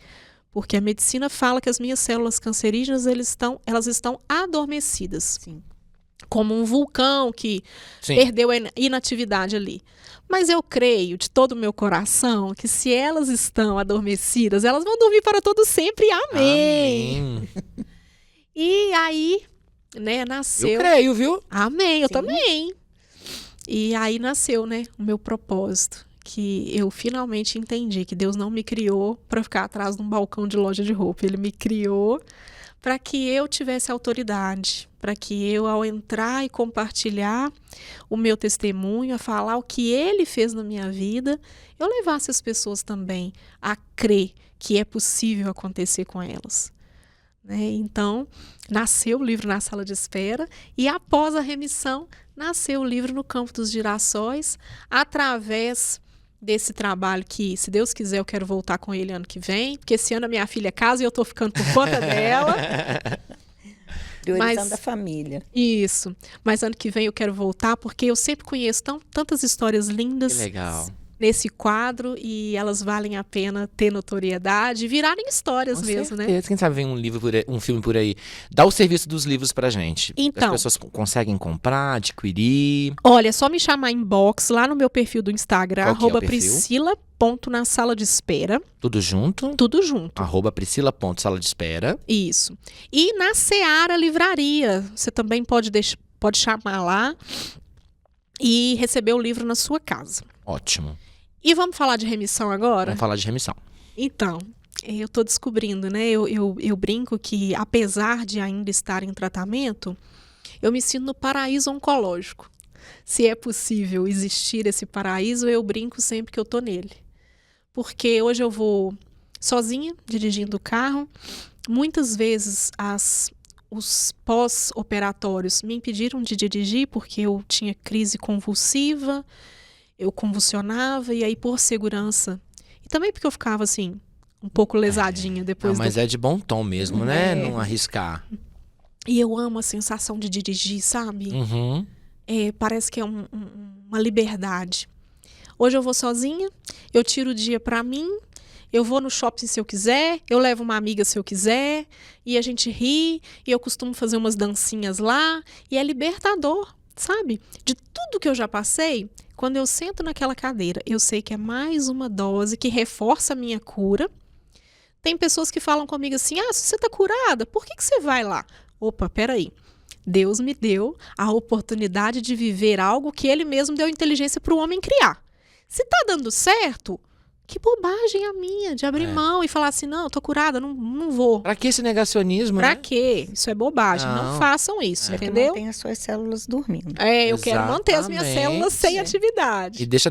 Porque a medicina fala que as minhas células cancerígenas elas estão adormecidas. Sim. Como um vulcão que perdeu a inatividade ali. Mas eu creio de todo o meu coração que se elas estão adormecidas, elas vão dormir para todo sempre. Amém. Amém. E aí, né, nasceu... Eu creio, viu? Amém, eu também. E aí nasceu, né, o meu propósito. Que eu finalmente entendi que Deus não me criou para ficar atrás de um balcão de loja de roupa. Ele me criou para que eu tivesse autoridade, para que eu, ao entrar e compartilhar o meu testemunho, a falar o que ele fez na minha vida, eu levasse as pessoas também a crer que é possível acontecer com elas. Né? Então, nasceu o livro Na Sala de Espera e, após a remissão, nasceu o livro No Campo dos Girassóis, através desse trabalho que, se Deus quiser, eu quero voltar com ele ano que vem, porque esse ano a minha filha casa e eu estou ficando por conta dela. Priorizando a família. Isso. Mas ano que vem eu quero voltar, porque eu sempre conheço tantas histórias lindas. Que legal. Nesse quadro, e elas valem a pena ter notoriedade, virarem histórias Com mesmo, né? certeza. Quem sabe vem um filme por aí. Dá o serviço dos livros pra gente. Então, as pessoas conseguem comprar, adquirir. Olha, é só me chamar inbox lá no meu perfil do Instagram, Qual que é o perfil? Priscila.nasaladespera. Tudo junto? Tudo junto. @priscila.saladespera. Isso. E na Seara Livraria, você também pode chamar lá e receber o livro na sua casa. Ótimo. E vamos falar de remissão agora? Vamos falar de remissão. Então, eu estou descobrindo, né? Eu brinco que, apesar de ainda estar em tratamento, eu me sinto no paraíso oncológico. Se é possível existir esse paraíso, eu brinco sempre que eu estou nele. Porque hoje eu vou sozinha, dirigindo o carro. Muitas vezes os pós-operatórios me impediram de dirigir porque eu tinha crise convulsiva, eu convulsionava, e aí por segurança, e também porque eu ficava assim, um pouco lesadinha depois. Mas é de bom tom mesmo, né? Não arriscar. E eu amo a sensação de dirigir, sabe? Uhum. Parece que é uma liberdade. Hoje eu vou sozinha, eu tiro o dia pra mim, eu vou no shopping se eu quiser, eu levo uma amiga se eu quiser, e a gente ri, e eu costumo fazer umas dancinhas lá, e é libertador, sabe? De tudo que eu já passei, quando eu sento naquela cadeira, eu sei que é mais uma dose que reforça a minha cura. Tem pessoas que falam comigo assim, se você tá curada, por que você vai lá? Opa, peraí. Deus me deu a oportunidade de viver algo que ele mesmo deu inteligência para o homem criar. Se tá dando certo, que bobagem a minha de abrir mão e falar assim, não, tô curada, não vou. Pra que esse negacionismo, Pra né? quê? Isso é bobagem. Não façam isso, entendeu? Mantém as suas células dormindo. Eu quero manter as minhas células sem atividade. E deixa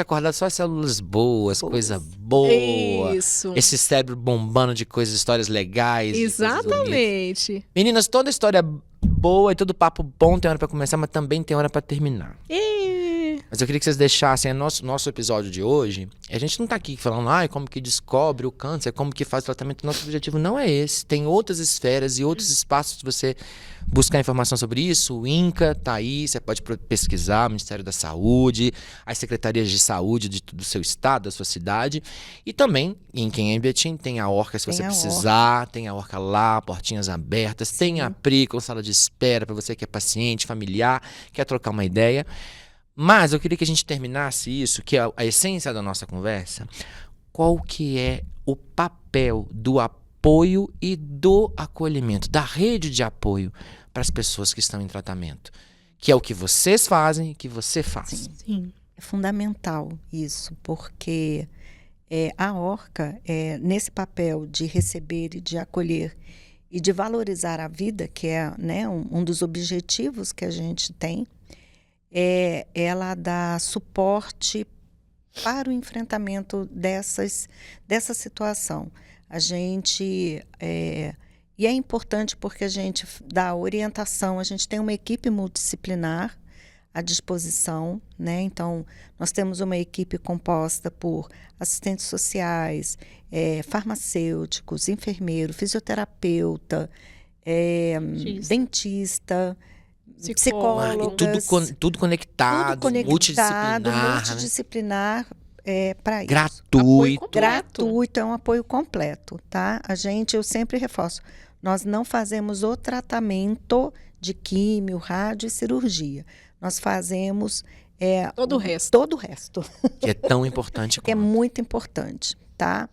acordar só as células boas, coisa boa. Isso. Esse cérebro bombando de coisas, histórias legais. Exatamente. Meninas, toda história boa e todo papo bom tem hora pra começar, mas também tem hora pra terminar. Mas eu queria que vocês deixassem nosso episódio de hoje. A gente não tá aqui falando, como que descobre o câncer, como que faz o tratamento. Nosso objetivo não é esse. Tem outras esferas e outros espaços de você buscar informação sobre isso. O INCA tá aí, você pode pesquisar, o Ministério da Saúde, as secretarias de saúde do seu estado, da sua cidade. E também, em quem é em Betim, tem a Orca, se você precisar. Tem a Orca lá, portinhas abertas. Tem a PRI com sala de espera para você que é paciente, familiar, quer trocar uma ideia. Mas eu queria que a gente terminasse isso, que é a essência da nossa conversa. Qual que é o papel do apoio e do acolhimento, da rede de apoio para as pessoas que estão em tratamento? Que é o que vocês fazem e que você faz. Sim. É fundamental isso, porque a Orca, nesse papel de receber e de acolher e de valorizar a vida, que é, né, um dos objetivos que a gente tem, ela dá suporte para o enfrentamento dessa situação. A gente... e é importante porque a gente dá orientação, a gente tem uma equipe multidisciplinar à disposição, né? Então, nós temos uma equipe composta por assistentes sociais, farmacêuticos, enfermeiro, fisioterapeuta, dentista, psicólogas, tudo conectado, multidisciplinar, para isso. Gratuito, é um apoio completo, tá? Eu sempre reforço, nós não fazemos o tratamento de químio, rádio e cirurgia. Nós fazemos todo o resto. Todo o resto. Que é tão importante. Que é muito importante, tá?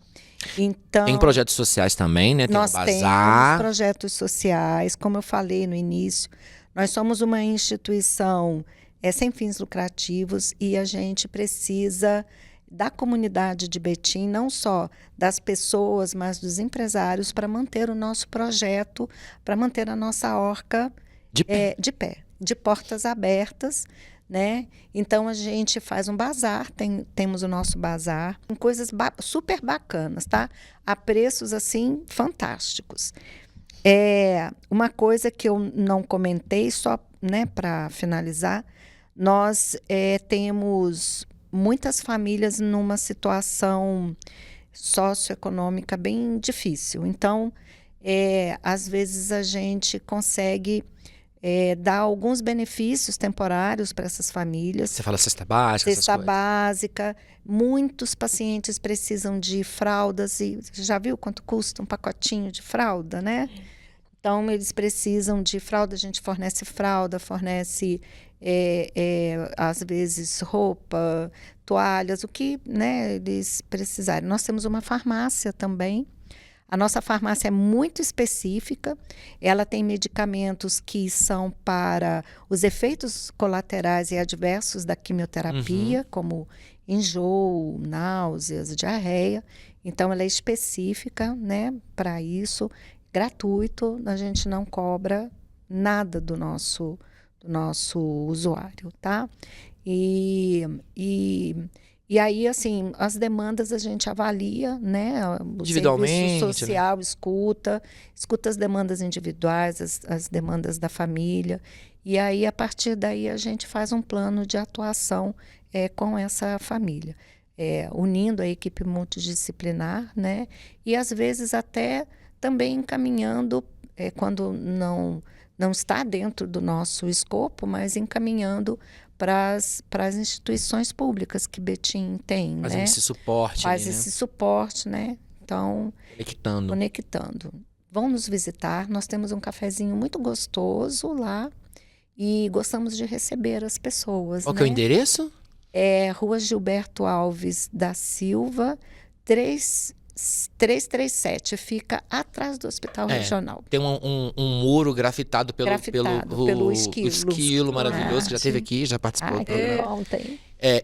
Então, tem projetos sociais também, né? Tem nós o Bazar. Temos projetos sociais, como eu falei no início. Nós somos uma instituição sem fins lucrativos e a gente precisa da comunidade de Betim, não só das pessoas, mas dos empresários, para manter o nosso projeto, para manter a nossa horca de pé, de portas abertas, né? Então a gente faz um bazar, temos o nosso bazar, com coisas super bacanas, tá? A preços assim fantásticos. Uma coisa que eu não comentei, só, né, para finalizar, nós temos muitas famílias numa situação socioeconômica bem difícil. Então, às vezes a gente consegue dar alguns benefícios temporários para essas famílias. Você fala cesta básica, essas Cesta coisas. básica. Muitos pacientes precisam de fraldas. E você já viu quanto custa um pacotinho de fralda, né? Então, eles precisam de fralda. A gente fornece fralda, fornece, às vezes, roupa, toalhas, o que, né, eles precisarem. Nós temos uma farmácia também. A nossa farmácia é muito específica, ela tem medicamentos que são para os efeitos colaterais e adversos da quimioterapia, como enjoo, náuseas, diarreia. Então, ela é específica, né, para isso, gratuito, a gente não cobra nada do nosso usuário, tá? E aí, assim, as demandas a gente avalia, né? O Individualmente, serviço social escuta as demandas individuais, as demandas da família. E aí, a partir daí, a gente faz um plano de atuação com essa família. Unindo a equipe multidisciplinar, né? E, às vezes, até também encaminhando, quando não está dentro do nosso escopo, mas encaminhando para as instituições públicas que Betim tem, Fazendo né? esse suporte. Faz ali, esse suporte, né? Então, conectando. Vão nos visitar, nós temos um cafezinho muito gostoso lá e gostamos de receber as pessoas. Qual que é o endereço? Rua Gilberto Alves da Silva, 337, fica atrás do Hospital Regional. Tem um muro grafitado pelo esquilo maravilhoso, que já esteve aqui, já participou do programa. Ontem.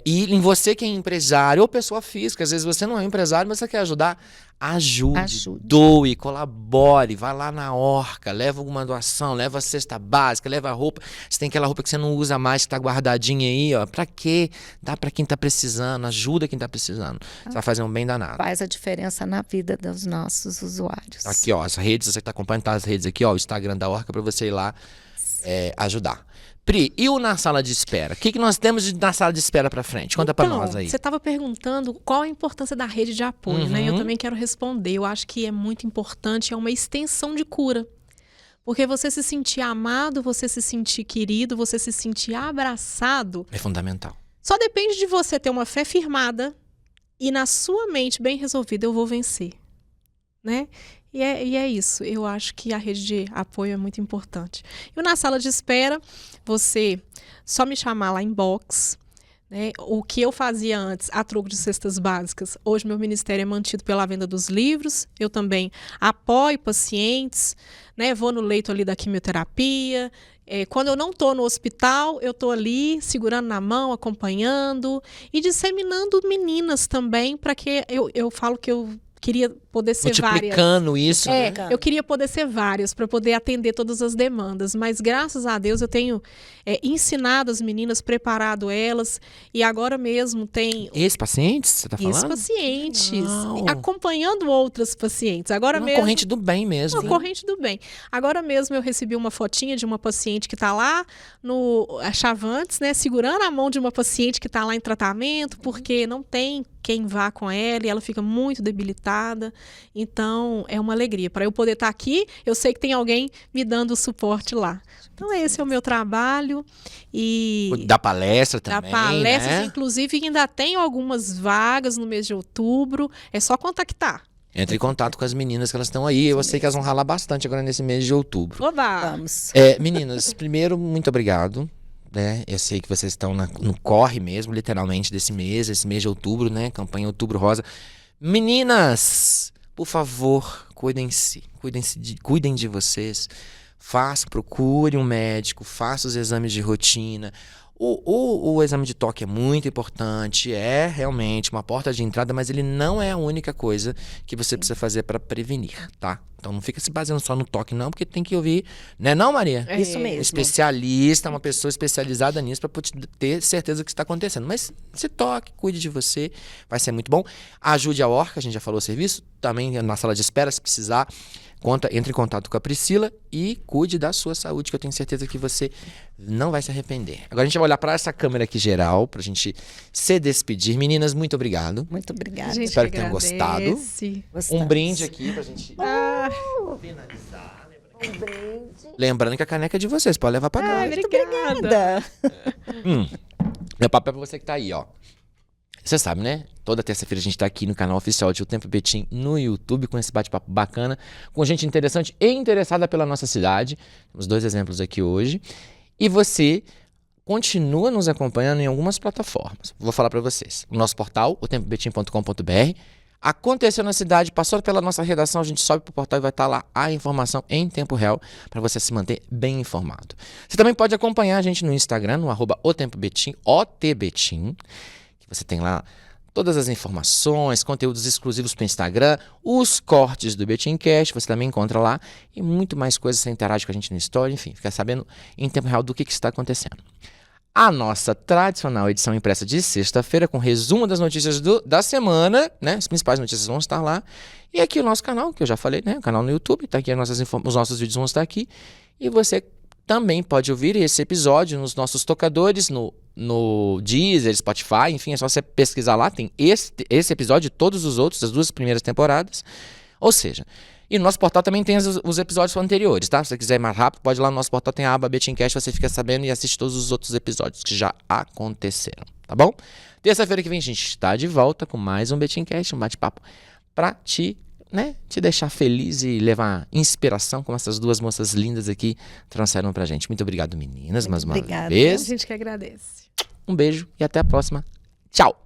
E em você que é empresário ou pessoa física, às vezes você não é um empresário, mas você quer ajudar, ajude. Doe, colabore, vai lá na horca, leva alguma doação, leva a cesta básica, leva a roupa. Você tem aquela roupa que você não usa mais, que tá guardadinha aí, ó. Pra quê? Dá pra quem tá precisando, ajuda quem tá precisando. Você vai fazer um bem danado. Faz a diferença na vida dos nossos usuários. Aqui, ó, as redes, você que tá acompanhando, tá as redes aqui, ó, o Instagram da Horca, pra você ir lá ajudar. Pri, e o na sala de espera? O que nós temos na sala de espera para frente? Conta para nós aí. Você estava perguntando qual a importância da rede de apoio, né? Eu também quero responder. Eu acho que é muito importante, é uma extensão de cura. Porque você se sentir amado, você se sentir querido, você se sentir abraçado... É fundamental. Só depende de você ter uma fé firmada e na sua mente bem resolvida, eu vou vencer, né? E é isso, eu acho que a rede de apoio é muito importante. E na sala de espera, você só me chamar lá em box, né? O que eu fazia antes, a troco de cestas básicas, hoje meu ministério é mantido pela venda dos livros, eu também apoio pacientes, né? Vou no leito ali da quimioterapia, quando eu não estou no hospital, eu estou ali segurando na mão, acompanhando e disseminando meninas também, para que eu falo que eu queria poder ser multiplicando várias. Isso, né? Eu queria poder ser várias para poder atender todas as demandas, mas graças a Deus eu tenho ensinado as meninas, preparado elas, e agora mesmo tem... Ex-pacientes, você tá falando? Ex-pacientes, acompanhando outras pacientes. Agora uma mesmo, corrente do bem mesmo. Uma corrente do bem. Agora mesmo eu recebi uma fotinha de uma paciente que está lá no Chavantes, né, segurando a mão de uma paciente que está lá em tratamento, porque não tem quem vá com ela e ela fica muito debilitada. Então, é uma alegria. Para eu poder estar aqui, eu sei que tem alguém me dando o suporte lá. Então, esse é o meu trabalho. E da palestra também, da palestra, né? Inclusive, ainda tenho algumas vagas no mês de outubro. É só contactar. Entre em contato com as meninas que elas estão aí. Eu sei que elas vão ralar bastante agora nesse mês de outubro. Oba! Vamos. Meninas, primeiro, muito obrigado. Né? Eu sei que vocês estão no corre mesmo, literalmente, desse mês, esse mês de outubro, né? Campanha Outubro Rosa. Meninas, por favor, cuidem-se, cuidem de vocês. Procure um médico, faça os exames de rotina. O exame de toque é muito importante, é realmente uma porta de entrada, mas ele não é a única coisa que você precisa fazer para prevenir, tá? Então não fica se baseando só no toque não, porque tem que ouvir, né não, Maria? Isso mesmo. Especialista, uma pessoa especializada nisso para ter certeza que está acontecendo. Mas se toque, cuide de você, vai ser muito bom. Ajude a Orca, a gente já falou o serviço, também na sala de espera, se precisar. Entre em contato com a Priscila e cuide da sua saúde, que eu tenho certeza que você não vai se arrepender. Agora a gente vai olhar para essa câmera aqui geral, pra gente se despedir. Meninas, muito obrigado. Muito obrigada. Espero que tenham gostado. Um brinde aqui pra gente finalizar. Lembrando que a caneca é de vocês, pode levar pra casa. Muito obrigada. Meu papel é pra você que tá aí, ó. Você sabe, né? Toda terça-feira a gente tá aqui no canal oficial de O Tempo Betim no YouTube com esse bate-papo bacana, com gente interessante e interessada pela nossa cidade. Temos 2 exemplos aqui hoje. E você continua nos acompanhando em algumas plataformas. Vou falar para vocês. O nosso portal, otempobetim.com.br. Aconteceu na cidade, passou pela nossa redação, a gente sobe pro portal e vai estar lá a informação em tempo real para você se manter bem informado. Você também pode acompanhar a gente no Instagram, no @otempobetim, OTBetim. Você tem lá todas as informações, conteúdos exclusivos para o Instagram, os cortes do Betimcast, você também encontra lá, e muito mais coisas, você interage com a gente no Story, enfim, fica sabendo em tempo real do que está acontecendo. A nossa tradicional edição impressa de sexta-feira, com resumo das notícias da semana, né? As principais notícias vão estar lá. E aqui o nosso canal, que eu já falei, né? O canal no YouTube, tá aqui os nossos vídeos vão estar aqui. E você também pode ouvir esse episódio nos nossos tocadores, no Deezer, Spotify, enfim, é só você pesquisar lá, tem esse episódio e todos os outros, das 2 primeiras temporadas. Ou seja, e no nosso portal também tem os episódios anteriores, tá? Se você quiser ir mais rápido, pode ir lá no nosso portal, tem a aba Betimcast, você fica sabendo e assiste todos os outros episódios que já aconteceram, tá bom? Terça-feira que vem a gente está de volta com mais um Betimcast, um bate-papo pra te deixar feliz e levar inspiração, como essas 2 moças lindas aqui trouxeram pra gente. Muito obrigado, meninas, mais uma vez. A gente que agradece. Um beijo e até a próxima. Tchau!